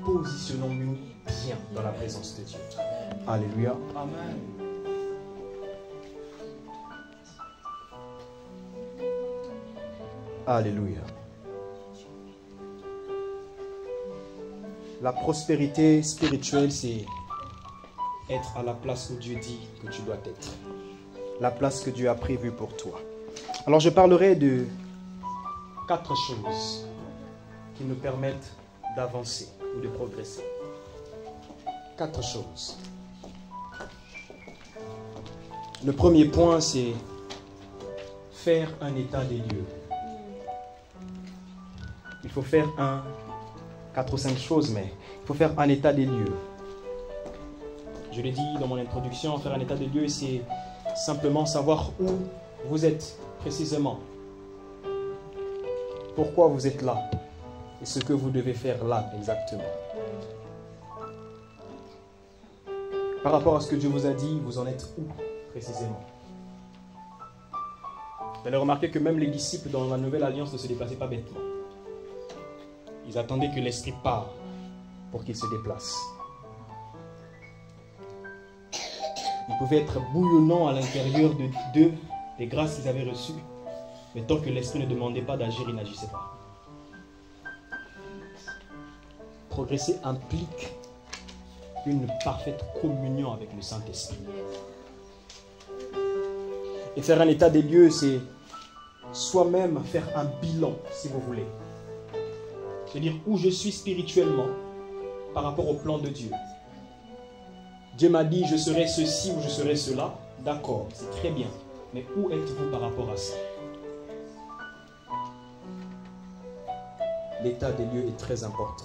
A: Positionnons-nous bien dans la présence de Dieu. Alléluia.
B: Amen.
A: Alléluia. La prospérité spirituelle, c'est être à la place où Dieu dit que tu dois être. La place que Dieu a prévue pour toi. Alors je parlerai de 4 choses qui nous permettent d'avancer ou de progresser. 4 choses. Le premier point, c'est faire un état des lieux. Il faut faire 4 ou 5 choses, mais il faut faire un état des lieux. Je l'ai dit dans mon introduction, faire un état des lieux, c'est simplement savoir où vous êtes précisément. Pourquoi vous êtes là et ce que vous devez faire là exactement. Par rapport à ce que Dieu vous a dit, vous en êtes où précisément? Vous allez remarquer que même les disciples dans la Nouvelle Alliance ne se déplaçaient pas bêtement. Ils attendaient que l'Esprit part pour qu'ils se déplacent. Ils pouvaient être bouillonnants à l'intérieur d'eux, des grâces qu'ils avaient reçues, mais tant que l'Esprit ne demandait pas d'agir, ils n'agissaient pas. Progresser implique une parfaite communion avec le Saint-Esprit. Et faire un état des lieux, c'est soi-même faire un bilan, si vous voulez. C'est-à-dire où je suis spirituellement par rapport au plan de Dieu. Dieu m'a dit, je serai ceci ou je serai cela. D'accord, c'est très bien. Mais où êtes-vous par rapport à ça? L'état des lieux est très important.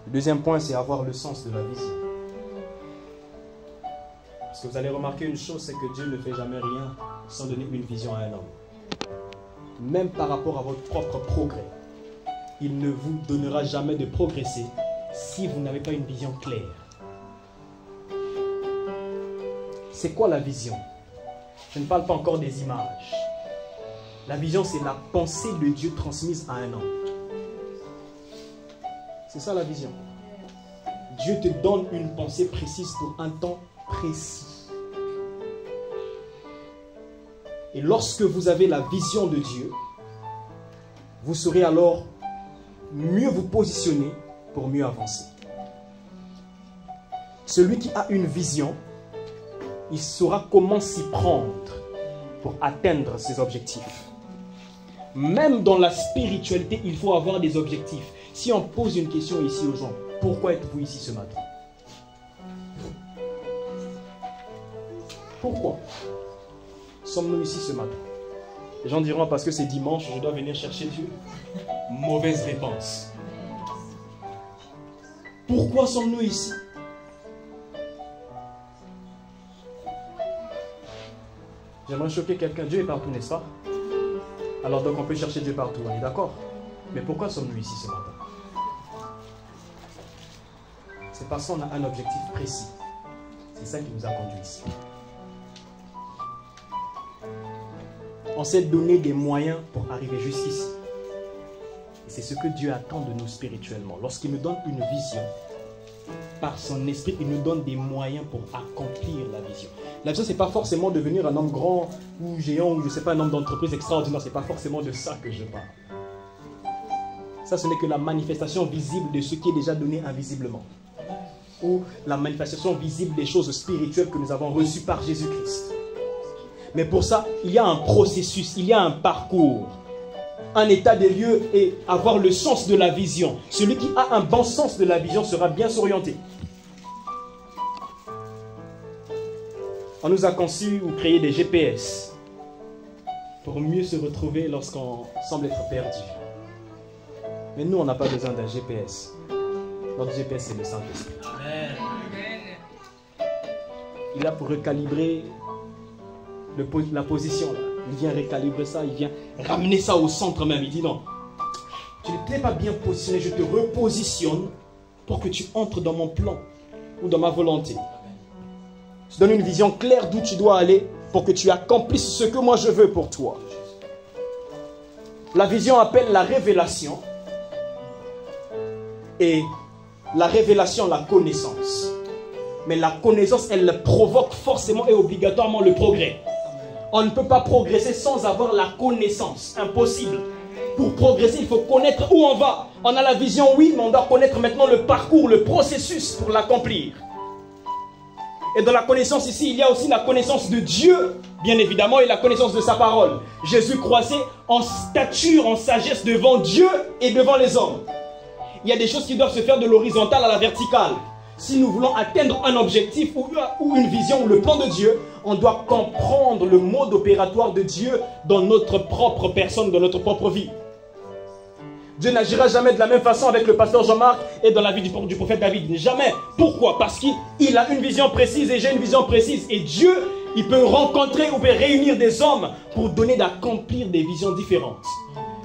A: Le deuxième point, c'est avoir le sens de la vision. Parce que vous allez remarquer une chose, c'est que Dieu ne fait jamais rien sans donner une vision à un homme. Même par rapport à votre propre progrès, il ne vous donnera jamais de progresser si vous n'avez pas une vision claire. C'est quoi la vision? Je ne parle pas encore des images. La vision, c'est la pensée de Dieu transmise à un homme. C'est ça la vision. Dieu te donne une pensée précise pour un temps précis. Et lorsque vous avez la vision de Dieu, vous saurez alors mieux vous positionner pour mieux avancer. Celui qui a une vision, il saura comment s'y prendre pour atteindre ses objectifs. Même dans la spiritualité, il faut avoir des objectifs. Si on pose une question ici aux gens, pourquoi êtes-vous ici ce matin? Pourquoi sommes-nous ici ce matin? Les gens diront parce que c'est dimanche, je dois venir chercher Dieu. Mauvaise réponse. Pourquoi sommes-nous ici? J'aimerais choquer quelqu'un. Dieu est partout, n'est-ce pas? Alors donc on peut chercher Dieu partout, on est d'accord? Mais pourquoi sommes-nous ici ce matin? C'est parce qu'on a un objectif précis. C'est ça qui nous a conduits ici. On s'est donné des moyens pour arriver jusqu'ici. Et c'est ce que Dieu attend de nous spirituellement. Lorsqu'il nous donne une vision, par son esprit, il nous donne des moyens pour accomplir la vision. La vision, ce n'est pas forcément devenir un homme grand ou géant ou je ne sais pas, un homme d'entreprise extraordinaire. Ce n'est pas forcément de ça que je parle. Ça, ce n'est que la manifestation visible de ce qui est déjà donné invisiblement. Ou la manifestation visible des choses spirituelles que nous avons reçues par Jésus-Christ. Mais pour ça, il y a un processus, il y a un parcours, un état des lieux et avoir le sens de la vision. Celui qui a un bon sens de la vision sera bien s'orienter. On nous a conçu ou créé des GPS pour mieux se retrouver lorsqu'on semble être perdu. Mais nous, on n'a pas besoin d'un GPS. Notre GPS, c'est le Saint-Esprit. Il est là pour recalibrer la position. Là. Il vient recalibrer ça, il vient ramener ça au centre même. Il dit non, tu n'étais pas bien positionné, je te repositionne pour que tu entres dans mon plan ou dans ma volonté. Je te donne une vision claire d'où tu dois aller pour que tu accomplisses ce que moi je veux pour toi. La vision appelle la révélation. Et la révélation, la connaissance. Mais la connaissance, elle provoque forcément et obligatoirement le progrès. On ne peut pas progresser sans avoir la connaissance. Impossible. Pour progresser, il faut connaître où on va. On a la vision, oui, mais on doit connaître maintenant le parcours, le processus pour l'accomplir. Et dans la connaissance ici, il y a aussi la connaissance de Dieu, bien évidemment, et la connaissance de sa parole. Jésus croissait en stature, en sagesse devant Dieu et devant les hommes. Il y a des choses qui doivent se faire de l'horizontale à la verticale. Si nous voulons atteindre un objectif ou une vision ou le plan de Dieu, on doit comprendre le mode opératoire de Dieu dans notre propre personne, dans notre propre vie. Dieu n'agira jamais de la même façon avec le pasteur Jean-Marc et dans la vie du prophète David. Jamais. Pourquoi? Parce qu'il a une vision précise et j'ai une vision précise. Et Dieu, il peut rencontrer ou peut réunir des hommes pour donner d'accomplir des visions différentes.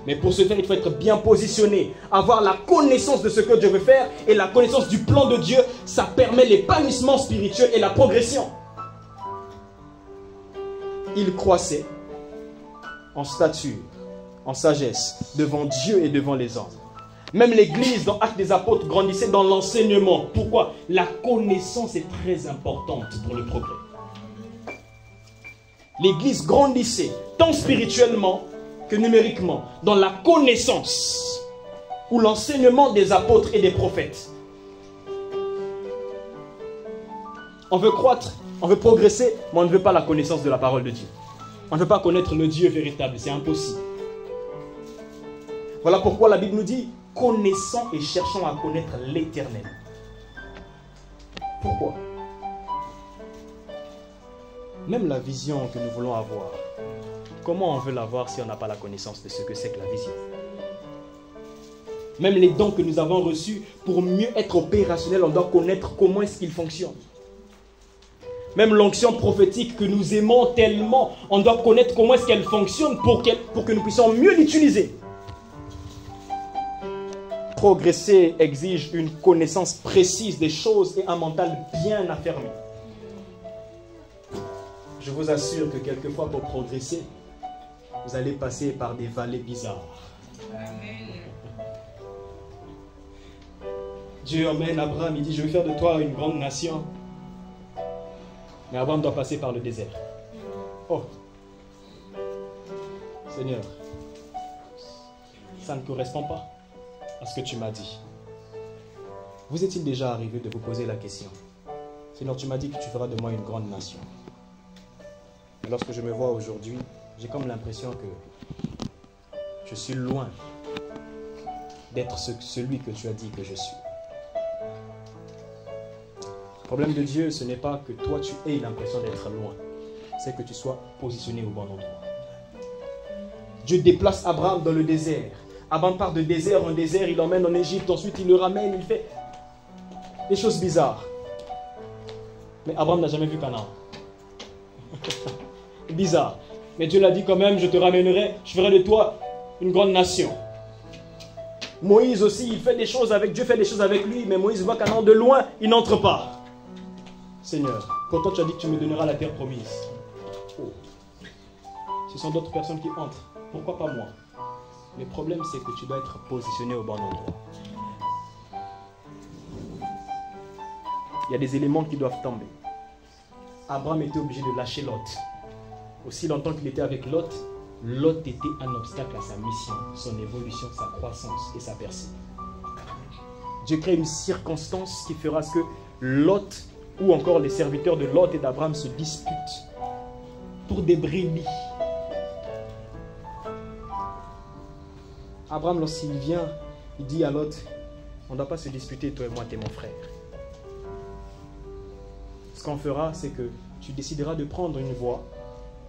A: Mais pour ce faire, il faut être bien positionné, avoir la connaissance de ce que Dieu veut faire et la connaissance du plan de Dieu, ça permet l'épanouissement spirituel et la progression. Il croissait en stature, en sagesse, devant Dieu et devant les hommes. Même l'Église, dans Actes des Apôtres, grandissait dans l'enseignement. Pourquoi? La connaissance est très importante pour le progrès. L'Église grandissait, tant spirituellement que numériquement, dans la connaissance ou l'enseignement des apôtres et des prophètes. On veut croître, on veut progresser, mais on ne veut pas la connaissance de la parole de Dieu. On ne veut pas connaître le Dieu véritable, c'est impossible. Voilà pourquoi la Bible nous dit, connaissons et cherchons à connaître l'Éternel. Pourquoi? Même la vision que nous voulons avoir, comment on veut l'avoir si on n'a pas la connaissance de ce que c'est que la vision? Même les dons que nous avons reçus, pour mieux être opérationnels, on doit connaître comment est-ce qu'ils fonctionnent. Même l'onction prophétique que nous aimons tellement, on doit connaître comment est-ce qu'elle fonctionne pour que nous puissions mieux l'utiliser. Progresser exige une connaissance précise des choses et un mental bien affermi. Je vous assure que quelquefois pour progresser, vous allez passer par des vallées bizarres. Dieu emmène Abraham, il dit, je vais faire de toi une grande nation. Mais Abraham doit passer par le désert. Oh, Seigneur, ça ne correspond pas à ce que tu m'as dit. Vous est-il déjà arrivé de vous poser la question? Seigneur, tu m'as dit que tu feras de moi une grande nation. Et lorsque je me vois aujourd'hui, j'ai comme l'impression que je suis loin d'être celui que tu as dit que je suis. Le problème de Dieu, ce n'est pas que toi tu aies l'impression d'être loin, c'est que tu sois positionné au bon endroit. Dieu déplace Abraham dans le désert. Abraham part de désert en désert, il l'emmène en Égypte, ensuite il le ramène, il fait des choses bizarres. Mais Abraham n'a jamais vu Canaan. Bizarre. Mais Dieu l'a dit quand même, je te ramènerai, je ferai de toi une grande nation. Moïse aussi, il fait des choses avec Dieu, fait des choses avec lui, mais Moïse voit Canaan de loin, il n'entre pas. Seigneur, pourtant tu as dit que tu me donneras la terre promise. Oh. Ce sont d'autres personnes qui entrent. Pourquoi pas moi? Le problème, c'est que tu dois être positionné au bon endroit. Il y a des éléments qui doivent tomber. Abraham était obligé de lâcher Lot. Aussi longtemps qu'il était avec Lot, Lot était un obstacle à sa mission, son évolution, sa croissance et sa percée. Dieu crée une circonstance qui fera que Lot, ou encore les serviteurs de Lot et d'Abraham se disputent pour des brebis. Abraham, lorsqu'il vient, il dit à Lot, on ne doit pas se disputer, toi et moi, tu es mon frère. Ce qu'on fera, c'est que tu décideras de prendre une voie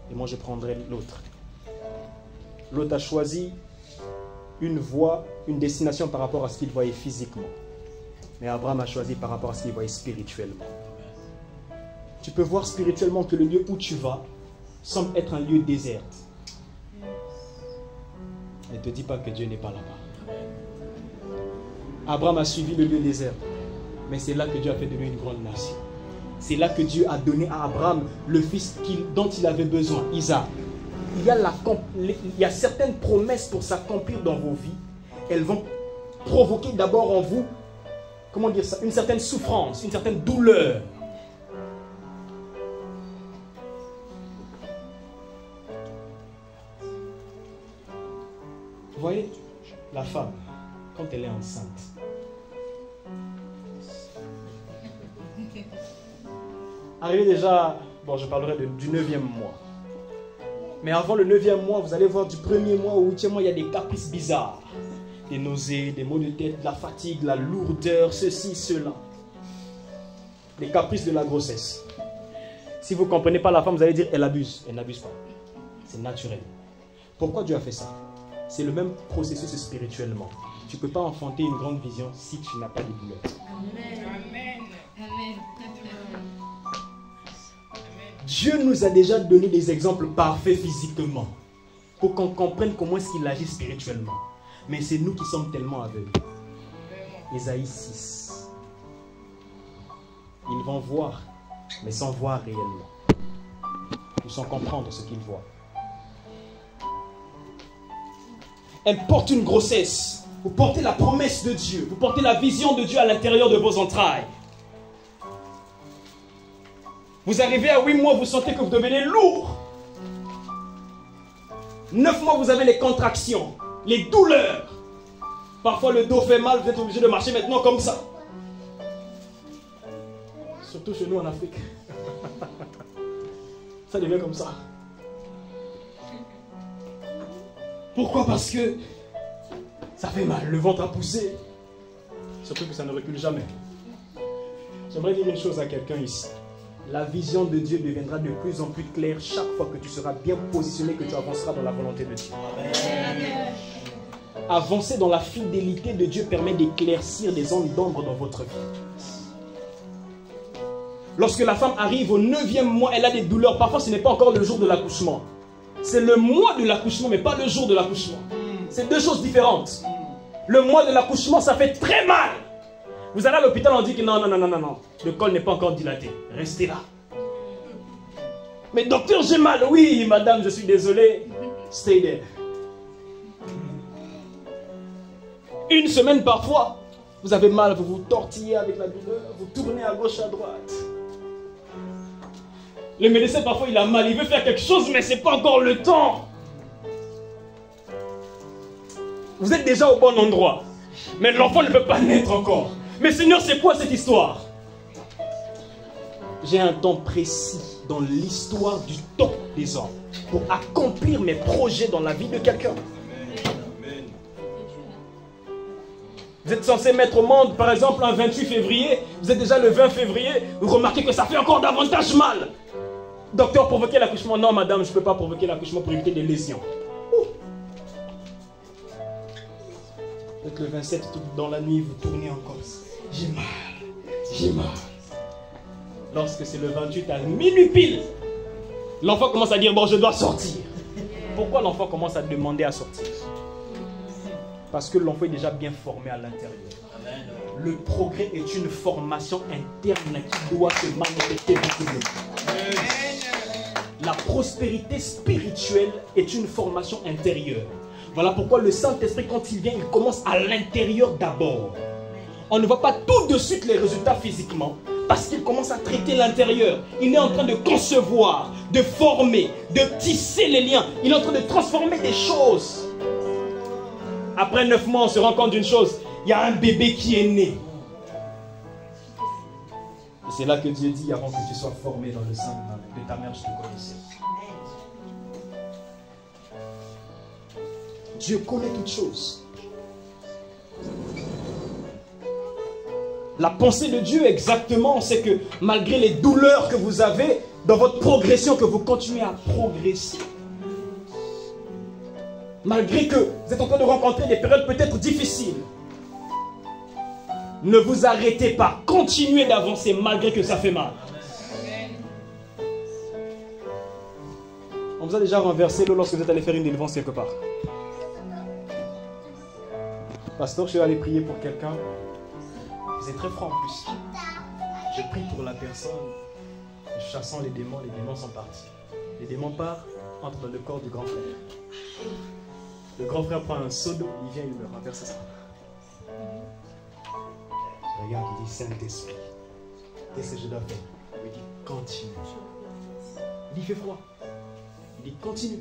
A: et moi je prendrai l'autre. Lot a choisi une voie, une destination par rapport à ce qu'il voyait physiquement. Mais Abraham a choisi par rapport à ce qu'il voyait spirituellement. Tu peux voir spirituellement que le lieu où tu vas semble être un lieu désert. Ne te dis pas que Dieu n'est pas là-bas. Abraham a suivi le lieu désert, mais c'est là que Dieu a fait de lui une grande nation. C'est là que Dieu a donné à Abraham le fils dont il avait besoin, Isaac. Il y a certaines promesses pour s'accomplir dans vos vies. Elles vont provoquer d'abord en vous, comment dire ça, une certaine souffrance, une certaine douleur. Vous voyez, la femme, quand elle est enceinte, arrivé déjà, bon, je parlerai du 9e mois. Mais avant le 9e mois, vous allez voir du 1er mois au 8e mois, il y a des caprices bizarres. Des nausées, des maux de tête, de la fatigue, la lourdeur, ceci, cela. Les caprices de la grossesse. Si vous ne comprenez pas la femme, vous allez dire, elle abuse. Elle n'abuse pas. C'est naturel. Pourquoi Dieu a fait ça? C'est le même processus spirituellement. Tu ne peux pas enfanter une grande vision si tu n'as pas de douleur. Amen. Amen. Amen. Dieu nous a déjà donné des exemples parfaits physiquement pour qu'on comprenne comment est-ce qu'il agit spirituellement. Mais c'est nous qui sommes tellement aveugles. Ésaïe 6. Ils vont voir, mais sans voir réellement. Ou sans comprendre ce qu'ils voient. Elle porte une grossesse. Vous portez la promesse de Dieu. Vous portez la vision de Dieu à l'intérieur de vos entrailles. Vous arrivez à 8 mois, vous sentez que vous devenez lourd. 9 mois, vous avez les contractions, les douleurs. Parfois, le dos fait mal, vous êtes obligé de marcher maintenant comme ça. Surtout chez nous en Afrique. Ça devient comme ça. Pourquoi? Parce que ça fait mal, le ventre a poussé. Surtout que ça ne recule jamais. J'aimerais dire une chose à quelqu'un ici. La vision de Dieu deviendra de plus en plus claire chaque fois que tu seras bien positionné, que tu avanceras dans la volonté de Dieu. Amen. Avancer dans la fidélité de Dieu permet d'éclaircir des zones d'ombre dans votre vie. Lorsque la femme arrive au 9e mois, elle a des douleurs. Parfois, ce n'est pas encore le jour de l'accouchement. C'est le mois de l'accouchement, mais pas le jour de l'accouchement. C'est deux choses différentes. Le mois de l'accouchement, ça fait très mal. Vous allez à l'hôpital, on dit que non, le col n'est pas encore dilaté. Restez là. Mais docteur, j'ai mal. Oui, madame, je suis désolé. Stay there. Une semaine parfois, vous avez mal, vous vous tortillez avec la douleur, vous tournez à gauche, à droite. Le médecin, parfois, il a mal, il veut faire quelque chose, mais ce n'est pas encore le temps. Vous êtes déjà au bon endroit, mais l'enfant ne peut pas naître encore. Mais Seigneur, c'est quoi cette histoire? J'ai un temps précis dans l'histoire du temps des hommes pour accomplir mes projets dans la vie de quelqu'un. Vous êtes censé mettre au monde, par exemple, un 28 février. Vous êtes déjà le 20 février. Vous remarquez que ça fait encore davantage mal. Docteur, provoquer l'accouchement. Non, madame, je ne peux pas provoquer l'accouchement pour éviter des lésions. Peut-être le 27, tout dans la nuit, vous tournez encore. J'ai mal, j'ai mal. Lorsque c'est le 28 à minuit pile, l'enfant commence à dire, bon, je dois sortir. Pourquoi l'enfant commence à demander à sortir? Parce que l'enfant est déjà bien formé à l'intérieur. Le progrès est une formation interne qui doit se manifester visiblement. La prospérité spirituelle est une formation intérieure. Voilà pourquoi le Saint-Esprit, quand il vient, il commence à l'intérieur d'abord. On ne voit pas tout de suite les résultats physiquement, parce qu'il commence à traiter l'intérieur. Il est en train de concevoir, de former, de tisser les liens. Il est en train de transformer des choses. Après 9 mois, on se rend compte d'une chose. Il y a un bébé qui est né. Et c'est là que Dieu dit, avant que tu sois formé dans le sein de ta mère, je te connaissais. Dieu connaît toutes choses. La pensée de Dieu exactement, c'est que malgré les douleurs que vous avez, dans votre progression, que vous continuez à progresser. Malgré que vous êtes en train de rencontrer des périodes peut-être difficiles. Ne vous arrêtez pas. Continuez d'avancer malgré que ça fait mal. On vous a déjà renversé l'eau lorsque vous êtes allé faire une délivrance quelque part. Pasteur, je suis allé prier pour quelqu'un. Vous êtes très franc en plus. Je prie pour la personne. chassant les démons sont partis. Les démons partent, entrent dans le corps du grand frère. Le grand frère prend un seau d'eau, il vient, il me renverse ça. Je regarde, il dit, Saint-Esprit, qu'est-ce que je dois faire? Il dit, continue. Il dit, il fait froid. Il dit, continue.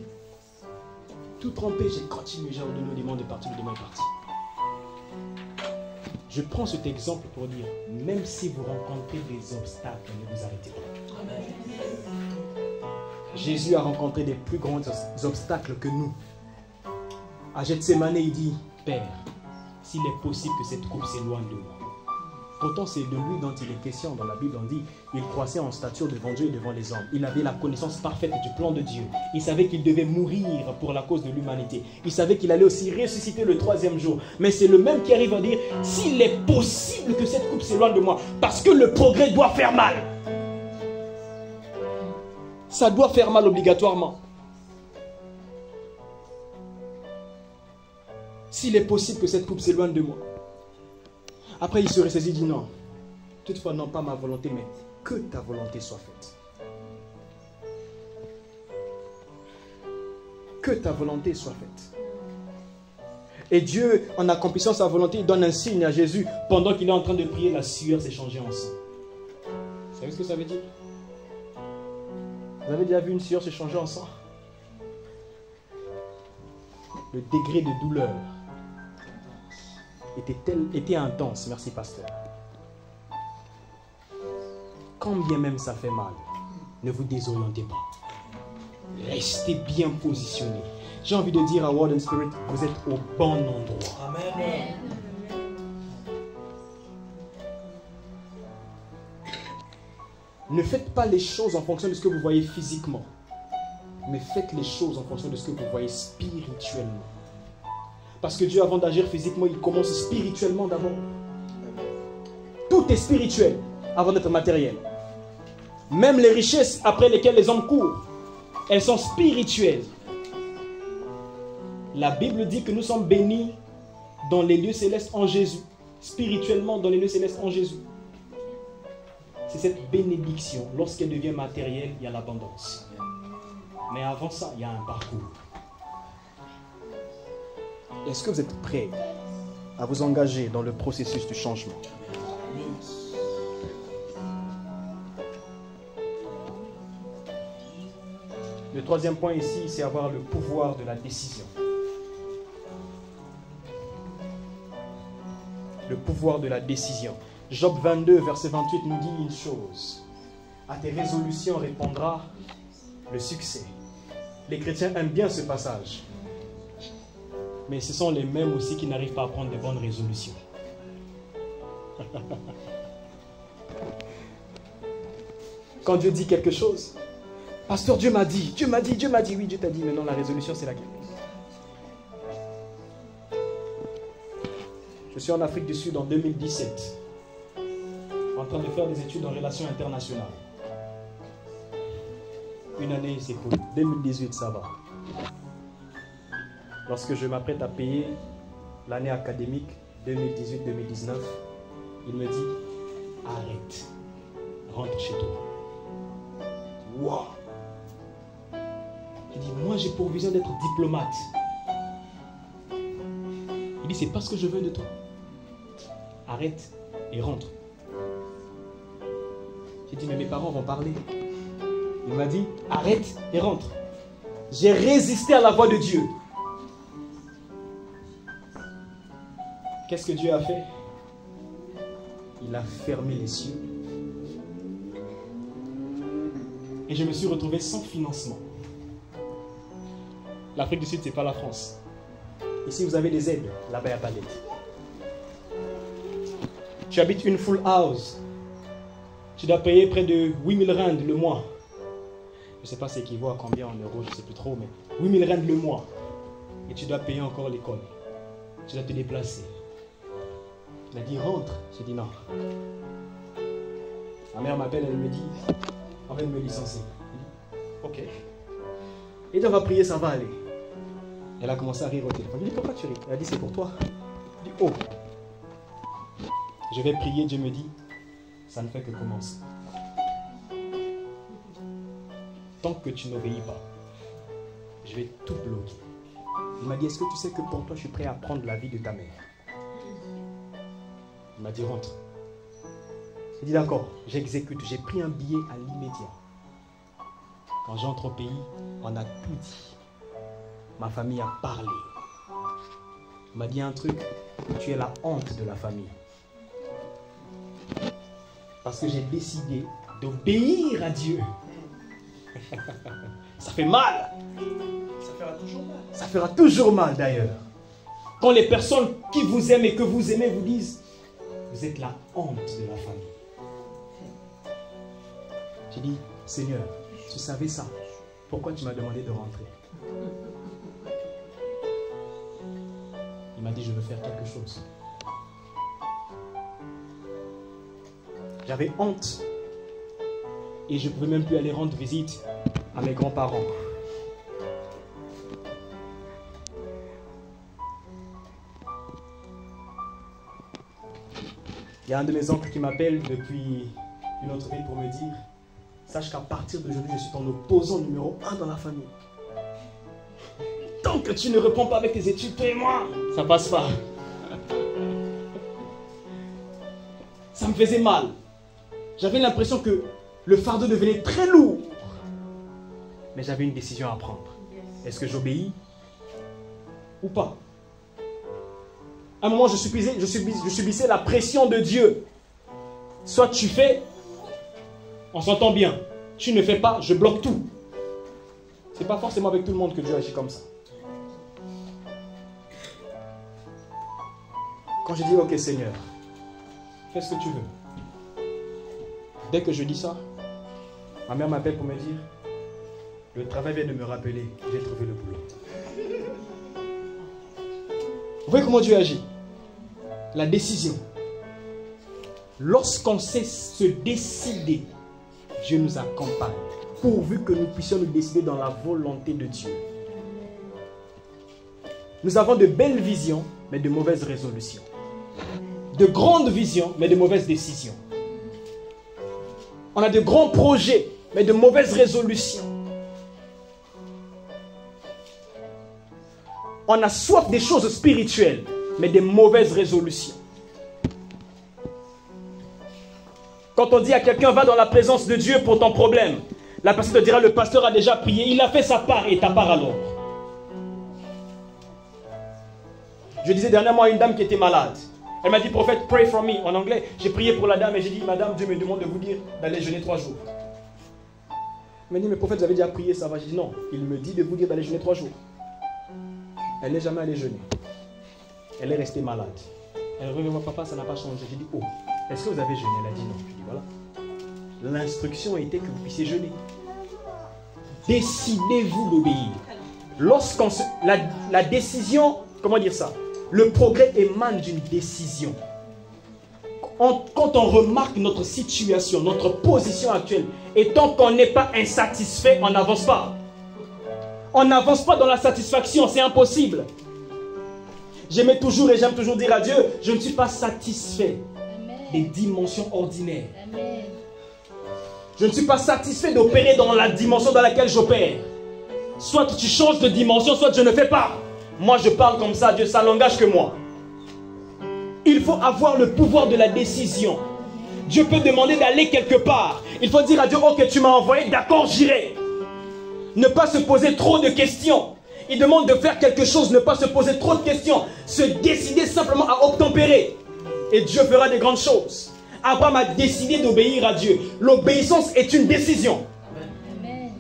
A: Tout trempé, j'ai continué, j'ai ordonné au démon de partir, le démon est parti. Je prends cet exemple pour dire, même si vous rencontrez des obstacles, ne vous arrêtez pas. Amen. Jésus a rencontré des plus grands obstacles que nous. À Gethsémane, il dit, Père, s'il est possible que cette coupe s'éloigne de moi. Pourtant, c'est de lui dont il est question. Dans la Bible, on dit, il croissait en stature devant Dieu et devant les hommes. Il avait la connaissance parfaite du plan de Dieu. Il savait qu'il devait mourir pour la cause de l'humanité. Il savait qu'il allait aussi ressusciter le 3e jour. Mais c'est le même qui arrive à dire, s'il est possible que cette coupe s'éloigne de moi, parce que le progrès doit faire mal. Ça doit faire mal obligatoirement. S'il est possible que cette coupe s'éloigne de moi. Après, il se ressaisit, dit non. Toutefois, non pas ma volonté, mais que ta volonté soit faite. Que ta volonté soit faite. Et Dieu, en accomplissant sa volonté, il donne un signe à Jésus. Pendant qu'il est en train de prier, la sueur s'est changée en sang. Vous savez ce que ça veut dire? Vous avez déjà vu une sueur se changer en sang? Le degré de douleur était intense. Merci, pasteur. Quand bien même ça fait mal, ne vous désorientez pas. Restez bien positionné. J'ai envie de dire à Word and Spirit, vous êtes au bon endroit. Amen. Ne faites pas les choses en fonction de ce que vous voyez physiquement, mais faites les choses en fonction de ce que vous voyez spirituellement. Parce que Dieu, avant d'agir physiquement, il commence spirituellement d'abord. Tout est spirituel avant d'être matériel. Même les richesses après lesquelles les hommes courent, elles sont spirituelles. La Bible dit que nous sommes bénis dans les lieux célestes en Jésus. Spirituellement dans les lieux célestes en Jésus. C'est cette bénédiction. Lorsqu'elle devient matérielle, il y a l'abondance. Mais avant ça, il y a un parcours. Est-ce que vous êtes prêts à vous engager dans le processus du changement? Le 3e point ici, c'est avoir le pouvoir de la décision. Le pouvoir de la décision. Job 22, verset 28 nous dit une chose. À tes résolutions répondra le succès. Les chrétiens aiment bien ce passage. Mais ce sont les mêmes aussi qui n'arrivent pas à prendre de bonnes résolutions. Quand Dieu dit quelque chose, pasteur, Dieu m'a dit, oui, Dieu t'a dit, mais non, la résolution c'est laquelle? Je suis en Afrique du Sud en 2017, en train de faire des études en relations internationales. Une année, c'est cool. 2018, ça va. Lorsque je m'apprête à payer l'année académique 2018-2019, il me dit, arrête, rentre chez toi. Waouh! Il dit, moi j'ai pour vision d'être diplomate. Il dit, c'est pas ce que je veux de toi. Arrête et rentre. J'ai dit, mais mes parents vont parler. Il m'a dit, arrête et rentre. J'ai résisté à la voix de Dieu. Qu'est-ce que Dieu a fait? Il a fermé les cieux. Et je me suis retrouvé sans financement. L'Afrique du Sud, ce n'est pas la France. Ici, vous avez des aides. Là-bas, il n'y a pas d'aide. Tu habites une full house. Tu dois payer près de 8000 rand le mois. Je ne sais pas c'est équivaut à combien en euros, je ne sais plus trop, mais 8000 rand le mois. Et tu dois payer encore l'école. Tu dois te déplacer. Il a dit rentre. J'ai dit non. Ma mère m'appelle, elle me dit on va me licencier. Ok. Et on va prier, ça va aller. Elle a commencé à rire au téléphone. Je lui ai dit pourquoi tu ris? Elle a dit c'est pour toi. Je dis oh. Je vais prier, Dieu me dit ça ne fait que commencer. tant que tu n'obéis pas, je vais tout bloquer. Il m'a dit, est-ce que tu sais que pour toi, je suis prêt à prendre la vie de ta mère? Il m'a dit, rentre. J'ai dit, d'accord, j'exécute. J'ai pris un billet à l'immédiat. Quand j'entre au pays, on a tout dit. Ma famille a parlé. Il m'a dit un truc, tu es la honte de la famille. Parce que j'ai décidé d'obéir à Dieu. Ça fait mal.
B: Ça fera toujours mal.
A: Ça fera toujours mal d'ailleurs. Quand les personnes qui vous aiment et que vous aimez vous disent, vous êtes la honte de la famille. J'ai dit, Seigneur, tu savais ça. Pourquoi tu m'as demandé de rentrer? Il m'a dit, je veux faire quelque chose. J'avais honte. Et je ne pouvais même plus aller rendre visite à mes grands-parents. Il y a un de mes oncles qui m'appelle depuis une autre ville pour me dire, sache qu'à partir d'aujourd'hui, je suis ton opposant numéro 1 dans la famille. Tant que tu ne réponds pas avec tes études, toi et moi, ça passe pas. Ça me faisait mal. J'avais l'impression que le fardeau devenait très lourd. Mais j'avais une décision à prendre. Est-ce que j'obéis ou pas? À un moment, je subissais la pression de Dieu. Soit tu fais, on s'entend bien. Tu ne fais pas, je bloque tout. Ce n'est pas forcément avec tout le monde que Dieu agit comme ça. Quand j'ai dit, ok Seigneur, fais ce que tu veux. Dès que je dis ça, ma mère m'appelle pour me dire, le travail vient de me rappeler, j'ai trouvé le boulot. Vous voyez comment Dieu agit? La décision. Lorsqu'on sait se décider, Dieu nous accompagne, pourvu que nous puissions nous décider dans la volonté de Dieu. Nous avons de belles visions, mais de mauvaises résolutions. De grandes visions, mais de mauvaises décisions. On a de grands projets, mais de mauvaises résolutions. On a soif des choses spirituelles, mais des mauvaises résolutions. Quand on dit à quelqu'un, va dans la présence de Dieu pour ton problème, la personne te dira, le pasteur a déjà prié, il a fait sa part, et ta part alors. Je disais dernièrement à une dame qui était malade. Elle m'a dit, prophète, pray for me, en anglais. J'ai prié pour la dame et j'ai dit, madame, Dieu me demande de vous dire d'aller jeûner 3 jours. Elle m'a dit, mais prophète, vous avez déjà prié, ça va. J'ai dit, non, il me dit de vous dire d'aller jeûner 3 jours. Elle n'est jamais allée jeûner. Elle est restée malade. Elle revient voir papa, ça n'a pas changé. J'ai dit, oh, est-ce que vous avez jeûné? Elle a dit non. Je dis, voilà. L'instruction était que vous puissiez jeûner. Décidez-vous d'obéir. Lorsqu'on la décision, comment dire ça? Le progrès émane d'une décision. Quand on remarque notre situation, notre position actuelle, et tant qu'on n'est pas insatisfait, on n'avance pas. On n'avance pas dans la satisfaction, c'est impossible. J'aime toujours dire à Dieu, je ne suis pas satisfait des dimensions ordinaires. Amen. Je ne suis pas satisfait d'opérer dans la dimension dans laquelle j'opère. Soit tu changes de dimension, soit je ne fais pas. Moi je parle comme ça, Dieu, ça n'engage que moi. Il faut avoir le pouvoir de la décision. Dieu peut demander d'aller quelque part. Il faut dire à Dieu, ok, tu m'as envoyé, d'accord, j'irai. Ne pas se poser trop de questions. Il demande de faire quelque chose, ne pas se poser trop de questions. Se décider simplement à obtempérer. Et Dieu fera des grandes choses. Abraham a décidé d'obéir à Dieu. L'obéissance est une décision. Amen.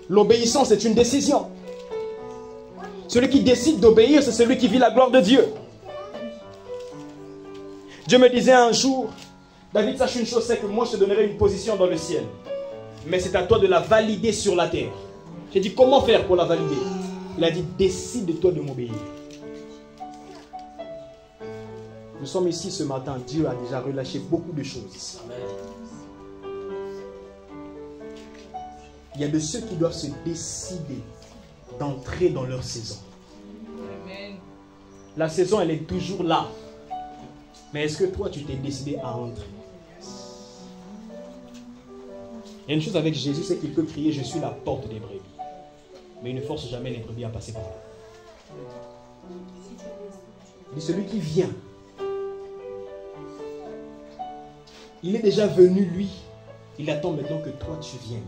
A: L'obéissance est une décision. Celui qui décide d'obéir, c'est celui qui vit la gloire de Dieu. Dieu me disait un jour, David, sache une chose, c'est que moi je te donnerai une position dans le ciel. Mais c'est à toi de la valider sur la terre. J'ai dit, comment faire pour la valider? Il a dit, décide-toi de m'obéir. Nous sommes ici ce matin, Dieu a déjà relâché beaucoup de choses. Amen. Il y a de ceux qui doivent se décider d'entrer dans leur saison. Amen. La saison, elle est toujours là. Mais est-ce que toi, tu t'es décidé à entrer? Il y a une chose avec Jésus, c'est qu'il peut crier « Je suis la porte des brebis ». Mais il ne force jamais les brebis à passer par là. Il dit celui qui vient, il est déjà venu lui. Il attend maintenant que toi tu viennes.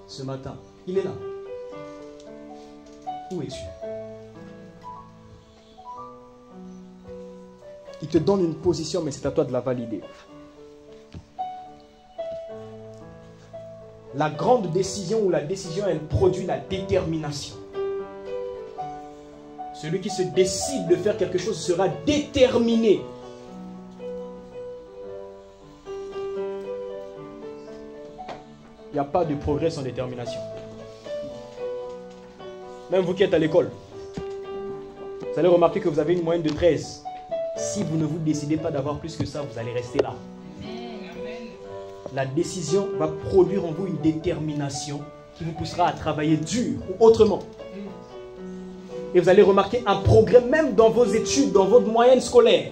A: Ce matin, il est là. Où es-tu? Il te donne une position, mais c'est à toi de la valider. La grande décision ou la décision, elle produit la détermination. Celui qui se décide de faire quelque chose sera déterminé. Il n'y a pas de progrès sans détermination. Même vous qui êtes à l'école, vous allez remarquer que vous avez une moyenne de 13. Si vous ne vous décidez pas d'avoir plus que ça, vous allez rester là. La décision va produire en vous une détermination qui vous poussera à travailler dur ou autrement. Et vous allez remarquer un progrès même dans vos études, dans votre moyenne scolaire.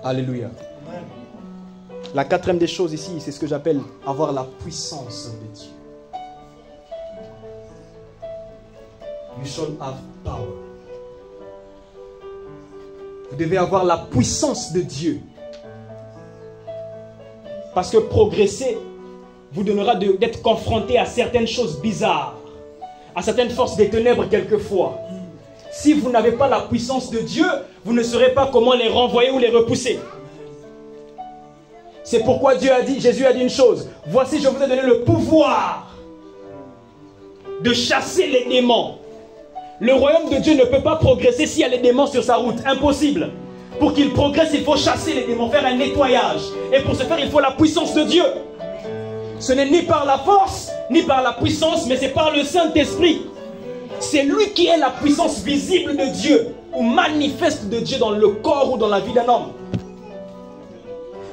A: Alléluia. La quatrième des choses ici, c'est ce que j'appelle avoir la puissance de Dieu. You shall have power. Vous devez avoir la puissance de Dieu. Parce que progresser vous donnera d'être confronté à certaines choses bizarres, à certaines forces des ténèbres quelquefois. Si vous n'avez pas la puissance de Dieu, vous ne saurez pas comment les renvoyer ou les repousser. C'est pourquoi Jésus a dit une chose. Voici, je vous ai donné le pouvoir de chasser les démons. Le royaume de Dieu ne peut pas progresser s'il y a les démons sur sa route. Impossible. Pour qu'il progresse, il faut chasser les démons, faire un nettoyage. Et pour ce faire, il faut la puissance de Dieu. Ce n'est ni par la force, ni par la puissance, mais c'est par le Saint-Esprit. C'est lui qui est la puissance visible de Dieu, ou manifeste de Dieu dans le corps ou dans la vie d'un homme.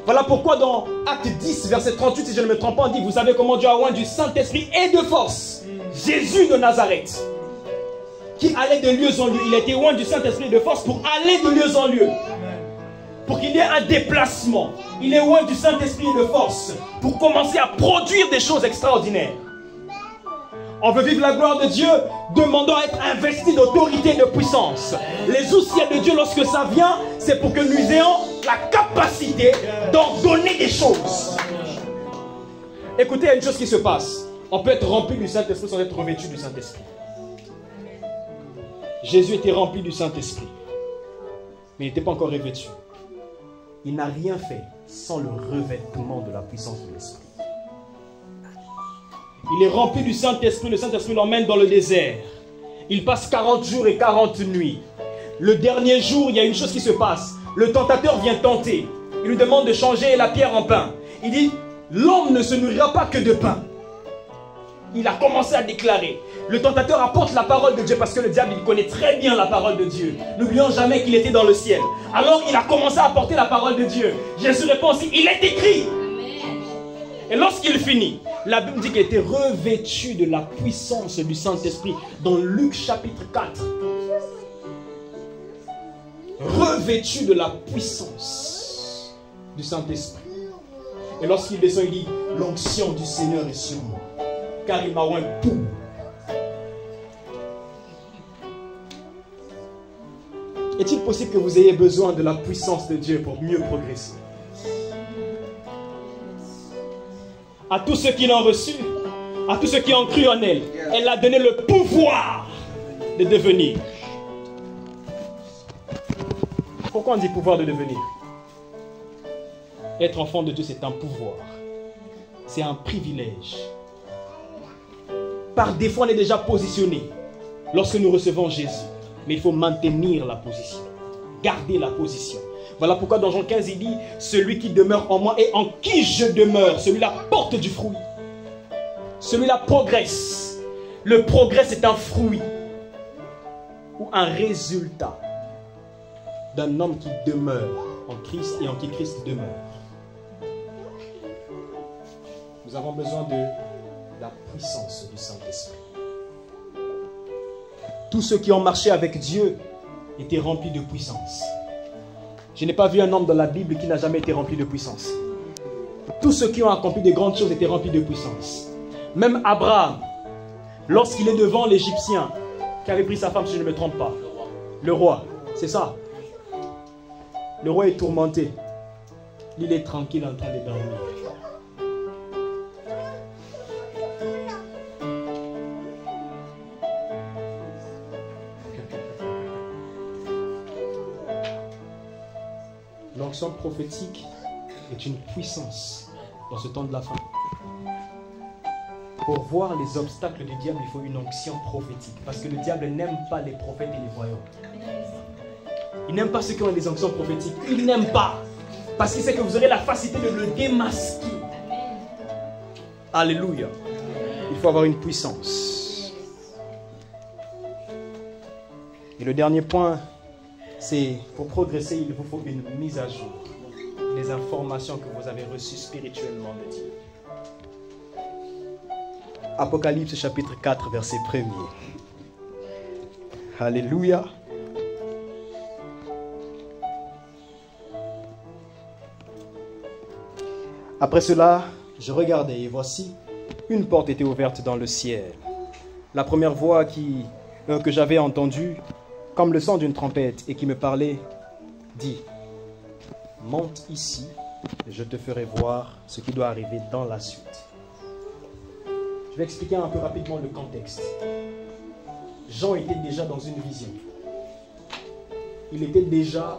A: Voilà pourquoi dans Acte 10, verset 38, si je ne me trompe pas, on dit, vous savez comment Dieu a oint du Saint-Esprit et de force Jésus de Nazareth, qui allait de lieu en lieu. Il a été oint du Saint-Esprit et de force pour aller de lieu en lieu. Pour qu'il y ait un déplacement. Il est oint du Saint-Esprit et de force pour commencer à produire des choses extraordinaires. On veut vivre la gloire de Dieu, demandons à être investi d'autorité et de puissance. Les ousies de Dieu, lorsque ça vient, c'est pour que nous ayons la capacité d'ordonner des choses. Écoutez, il y a une chose qui se passe. On peut être rempli du Saint-Esprit sans être revêtu du Saint-Esprit. Jésus était rempli du Saint-Esprit, mais il n'était pas encore revêtu. Il n'a rien fait sans le revêtement de la puissance de l'Esprit. Il est rempli du Saint-Esprit, le Saint-Esprit l'emmène dans le désert. Il passe 40 jours et 40 nuits. Le dernier jour, il y a une chose qui se passe. Le tentateur vient tenter. Il lui demande de changer la pierre en pain. Il dit, l'homme ne se nourrira pas que de pain. Il a commencé à déclarer. Le tentateur apporte la parole de Dieu parce que le diable, il connaît très bien la parole de Dieu. N'oublions jamais qu'il était dans le ciel. Alors il a commencé à apporter la parole de Dieu. Jésus répond aussi, il est écrit. Et lorsqu'il finit, la Bible dit qu'il était revêtu de la puissance du Saint-Esprit dans Luc chapitre 4. Revêtu de la puissance du Saint-Esprit. Et lorsqu'il descend, il dit, l'onction du Seigneur est sur moi, car il m'a oint pour. Est-il possible que vous ayez besoin de la puissance de Dieu pour mieux progresser? À tous ceux qui l'ont reçu, à tous ceux qui ont cru en elle, elle a donné le pouvoir de devenir. Pourquoi on dit pouvoir de devenir? Être enfant de Dieu, c'est un pouvoir. C'est un privilège. Par défaut, on est déjà positionné lorsque nous recevons Jésus. Mais il faut maintenir la position. Garder la position. Voilà pourquoi dans Jean 15, il dit, celui qui demeure en moi et en qui je demeure, celui-là porte du fruit. Celui-là progresse. Le progrès, c'est un fruit ou un résultat d'un homme qui demeure en Christ et en qui Christ demeure. Nous avons besoin de la puissance du Saint-Esprit. Tous ceux qui ont marché avec Dieu étaient remplis de puissance. Je n'ai pas vu un homme dans la Bible qui n'a jamais été rempli de puissance. Tous ceux qui ont accompli de grandes choses étaient remplis de puissance. Même Abraham, lorsqu'il est devant l'Égyptien, qui avait pris sa femme, si je ne me trompe pas, le roi, c'est ça. Le roi est tourmenté. Il est tranquille en train de dormir. L'onction prophétique est une puissance dans ce temps de la fin. Pour voir les obstacles du diable, il faut une onction prophétique. Parce que le diable n'aime pas les prophètes et les voyants. Il n'aime pas ceux qui ont des onctions prophétiques. Il n'aime pas. Parce qu'il sait que vous aurez la facilité de le démasquer. Alléluia. Il faut avoir une puissance. Et le dernier point, c'est pour progresser, il vous faut une mise à jour. Les informations que vous avez reçues spirituellement de Dieu. Apocalypse chapitre 4, verset 1er. Alléluia. Après cela, je regardais et voici, une porte était ouverte dans le ciel. La première voix que j'avais entendue, comme le son d'une trompette, et qui me parlait, dit, « Monte ici, et je te ferai voir ce qui doit arriver dans la suite. » Je vais expliquer un peu rapidement le contexte. Jean était déjà dans une vision. Il était déjà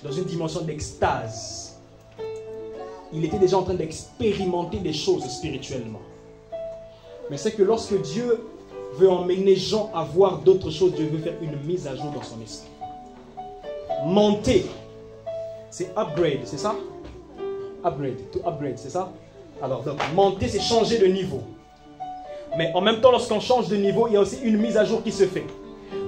A: dans une dimension d'extase. Il était déjà en train d'expérimenter des choses spirituellement. Mais c'est que lorsque Dieu veut emmener Jean à voir d'autres choses, Dieu veut faire une mise à jour dans son esprit. Monter, c'est upgrade, c'est ça? Upgrade, to upgrade, c'est ça? Alors, donc, monter, c'est changer de niveau. Mais en même temps, lorsqu'on change de niveau, il y a aussi une mise à jour qui se fait.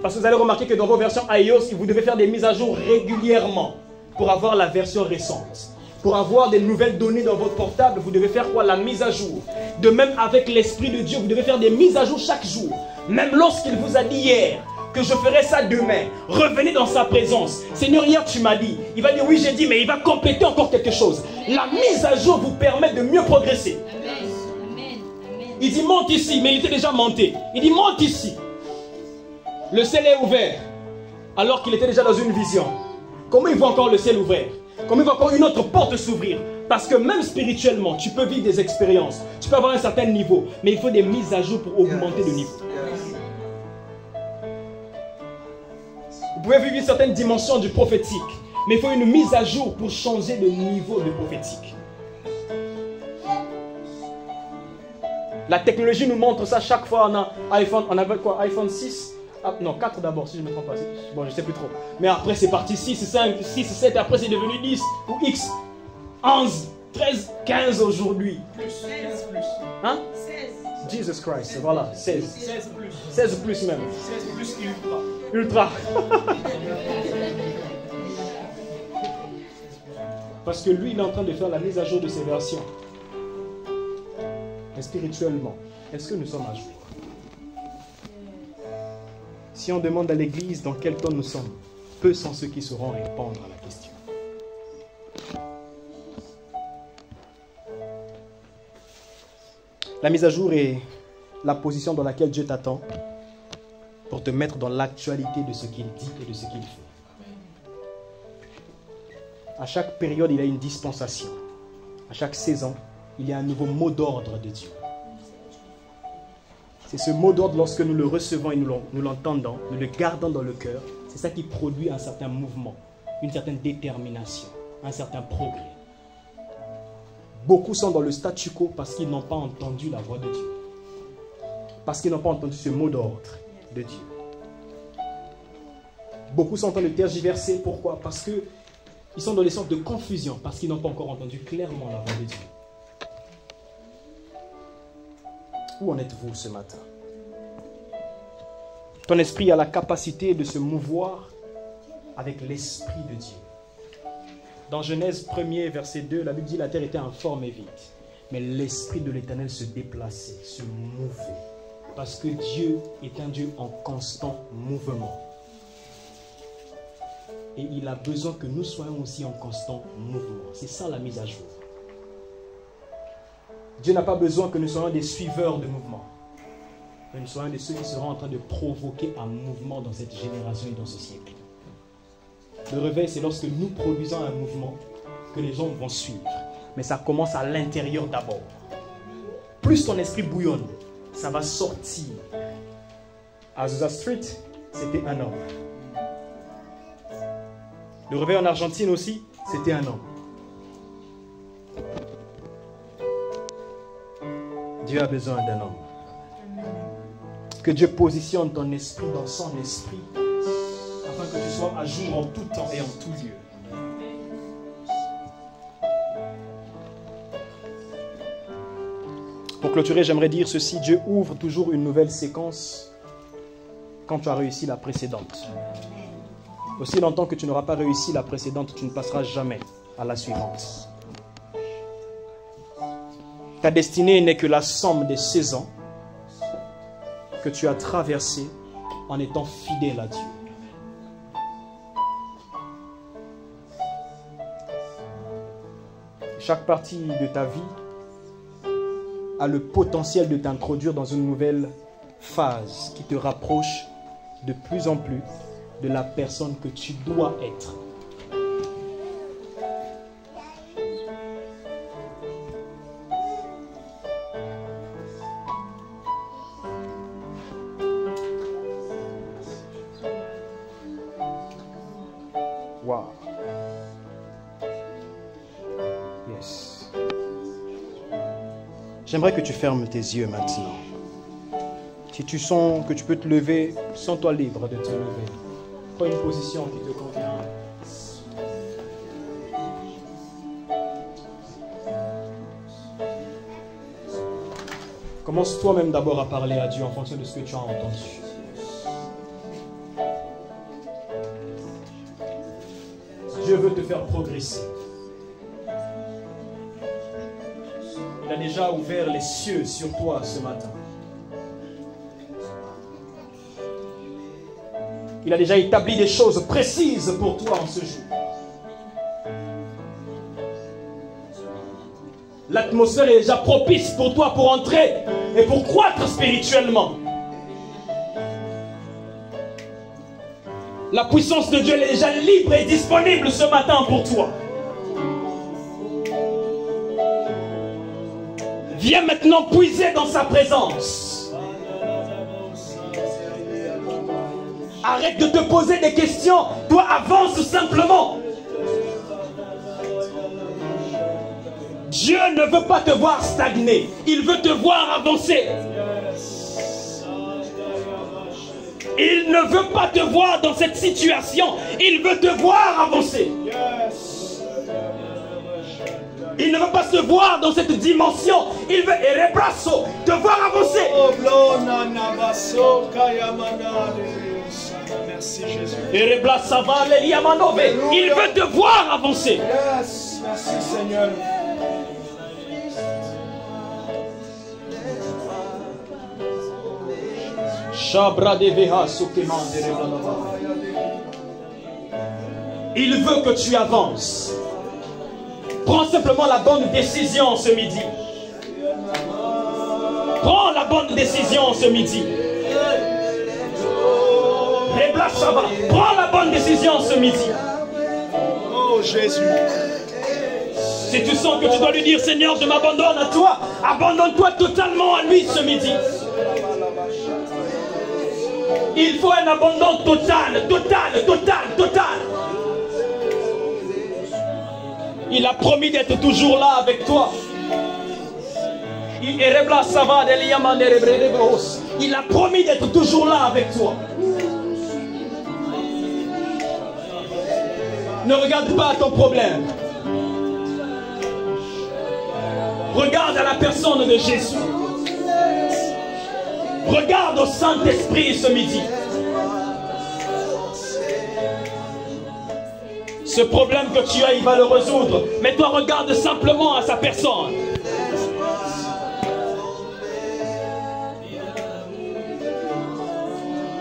A: Parce que vous allez remarquer que dans vos versions iOS, vous devez faire des mises à jour régulièrement pour avoir la version récente. Pour avoir des nouvelles données dans votre portable, vous devez faire quoi? La mise à jour. De même avec l'Esprit de Dieu, vous devez faire des mises à jour chaque jour. Même lorsqu'il vous a dit hier que je ferai ça demain, revenez dans sa présence. Seigneur, hier tu m'as dit. Il va dire oui, j'ai dit, mais il va compléter encore quelque chose. La mise à jour vous permet de mieux progresser. Il dit monte ici, mais il était déjà monté. Il dit monte ici. Le ciel est ouvert, alors qu'il était déjà dans une vision. Comment il voit encore le ciel ouvert? Comment il voit encore une autre porte s'ouvrir? Parce que même spirituellement, tu peux vivre des expériences. Tu peux avoir un certain niveau, mais il faut des mises à jour pour augmenter le niveau. Vous pouvez vivre une certaine dimension du prophétique, mais il faut une mise à jour pour changer de niveau de prophétique. La technologie nous montre ça chaque fois. On a iPhone, on avait quoi? iPhone 6? Ah, non, 4 d'abord, si je ne me trompe pas. Bon, je ne sais plus trop. Mais après, c'est parti 6, 5, 6, 7. Après, c'est devenu 10 ou X. 11, 13, 15 aujourd'hui.
B: Plus, 15 plus.
A: Hein?
B: 16.
A: Jesus Christ, voilà, 16.
B: 16 plus.
A: 16 plus même.
B: 16 plus ultra.
A: Ultra. Parce que lui, il est en train de faire la mise à jour de ses versions. Mais spirituellement, est-ce que nous sommes à jour? Si on demande à l'église dans quel temps nous sommes, peu sont ceux qui sauront répondre à la question. La mise à jour est la position dans laquelle Dieu t'attend pour te mettre dans l'actualité de ce qu'il dit et de ce qu'il fait. À chaque période, il y a une dispensation. À chaque saison, il y a un nouveau mot d'ordre de Dieu. C'est ce mot d'ordre, lorsque nous le recevons et nous l'entendons, nous le gardons dans le cœur, c'est ça qui produit un certain mouvement, une certaine détermination, un certain progrès. Beaucoup sont dans le statu quo parce qu'ils n'ont pas entendu la voix de Dieu. Parce qu'ils n'ont pas entendu ce mot d'ordre de Dieu. Beaucoup sont en train de tergiverser. Pourquoi? Parce qu'ils sont dans des sortes de confusion, parce qu'ils n'ont pas encore entendu clairement la voix de Dieu. Où en êtes-vous ce matin? Ton esprit a la capacité de se mouvoir avec l'Esprit de Dieu. Dans Genèse 1er, verset 2, la Bible dit la terre était informe et vide. Mais l'Esprit de l'Éternel se déplaçait, se mouvait. Parce que Dieu est un Dieu en constant mouvement. Et il a besoin que nous soyons aussi en constant mouvement. C'est ça la mise à jour. Dieu n'a pas besoin que nous soyons des suiveurs de mouvements. Mais nous soyons de ceux qui seront en train de provoquer un mouvement dans cette génération et dans ce siècle. Le réveil, c'est lorsque nous produisons un mouvement que les gens vont suivre. Mais ça commence à l'intérieur d'abord. Plus ton esprit bouillonne, ça va sortir. Azusa Street, c'était un homme. Le réveil en Argentine aussi, c'était un homme. Dieu a besoin d'un homme. Que Dieu positionne ton esprit dans son esprit, afin que tu sois à jour en tout temps et en tout lieu. Pour clôturer, j'aimerais dire ceci: Dieu ouvre toujours une nouvelle séquence quand tu as réussi la précédente. Aussi longtemps que tu n'auras pas réussi la précédente, tu ne passeras jamais à la suivante. Ta destinée n'est que la somme des saisons que tu as traversées en étant fidèle à Dieu. Chaque partie de ta vie a le potentiel de t'introduire dans une nouvelle phase qui te rapproche de plus en plus de la personne que tu dois être. Wow. Yes. J'aimerais que tu fermes tes yeux maintenant. Si tu sens que tu peux te lever, sens-toi libre de te lever. Prends une position qui te convient. Commence toi-même d'abord à parler à Dieu en fonction de ce que tu as entendu. Dieu veut te faire progresser. Il a déjà ouvert les cieux sur toi ce matin. Il a déjà établi des choses précises pour toi en ce jour. L'atmosphère est déjà propice pour toi pour entrer et pour croître spirituellement. La puissance de Dieu est déjà libre et disponible ce matin pour toi. Viens maintenant puiser dans sa présence. Arrête de te poser des questions. Toi, avance simplement. Dieu ne veut pas te voir stagner. Il veut te voir avancer. Il ne veut pas te voir dans cette situation. Il veut te voir avancer. Il ne veut pas se voir dans cette dimension. Il veut te voir avancer.
B: Merci Jésus.
A: Il veut te voir avancer.
B: Yes. Merci Seigneur.
A: Il veut que tu avances. Prends simplement la bonne décision ce midi. Prends la bonne décision ce midi. Prends la bonne décision ce midi.
B: Oh Jésus.
A: Si tu sens que tu dois lui dire: Seigneur, je m'abandonne à toi, abandonne-toi totalement à lui ce midi. Il faut un abandon total. Il a promis d'être toujours là avec toi. Il a promis d'être toujours là avec toi. Ne regarde pas ton problème. Regarde à la personne de Jésus. Regarde au Saint-Esprit ce midi. Ce problème que tu as, il va le résoudre. Mais toi, regarde simplement à sa personne.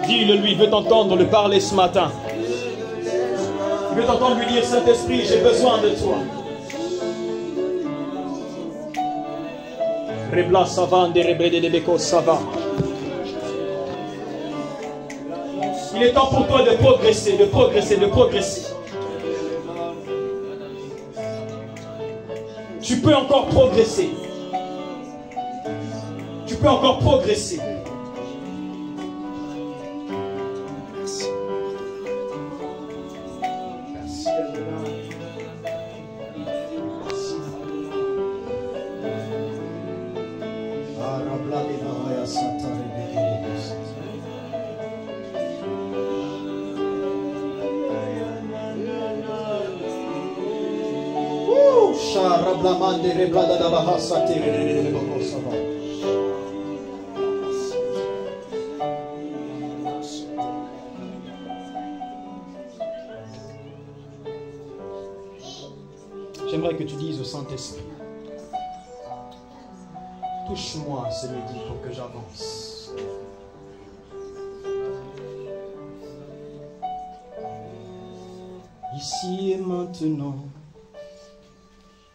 A: Dis-le lui, il veut t'entendre le parler ce matin. Il veut t'entendre lui dire: Saint-Esprit, j'ai besoin de toi. Rebla savan de rebrede de beko sava. Il est temps pour toi de progresser, de progresser, de progresser. Tu peux encore progresser. Tu peux encore progresser. J'aimerais que tu dises au Saint-Esprit, touche-moi ce midi pour que j'avance. Ici et maintenant,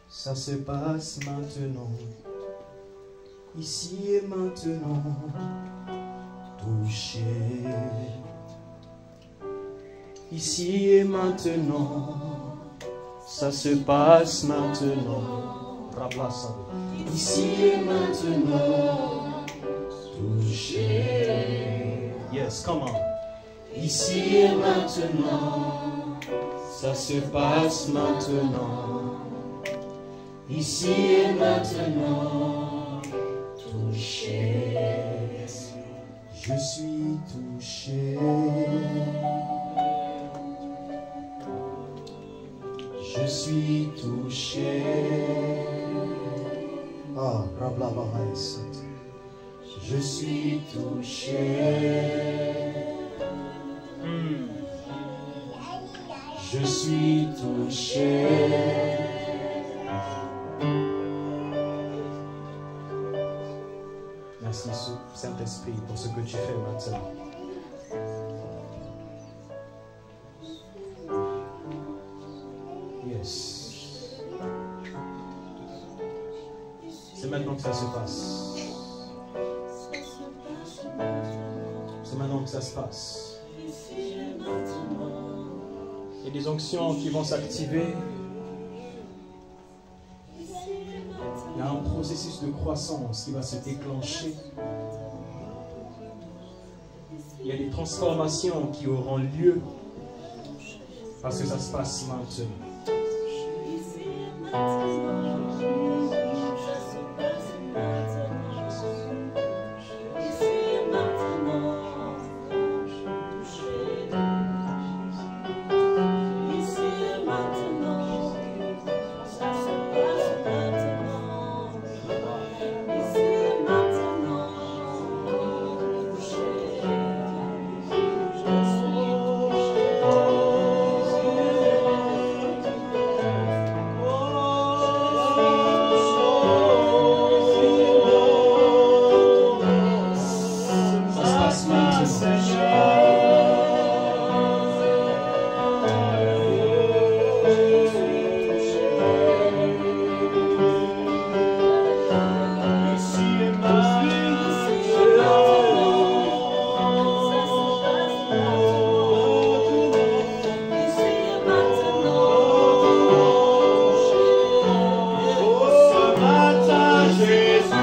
A: ça se passe maintenant. Ici et maintenant, toucher. Ici et maintenant, ça se passe maintenant. Ici et maintenant, toucher. Yes, come on. Ici et maintenant, ça se passe maintenant. Ici et maintenant, touché. Je suis touché. Je suis touché. Ah, je suis touché. Je suis touché. Merci Saint-Esprit pour ce que tu fais maintenant. Yes. C'est maintenant que ça se passe. C'est maintenant que ça se passe. Il y a des onctions qui vont s'activer. Il y a un processus de croissance qui va se déclencher. Il y a des transformations qui auront lieu parce que ça se passe maintenant.
C: Jesus.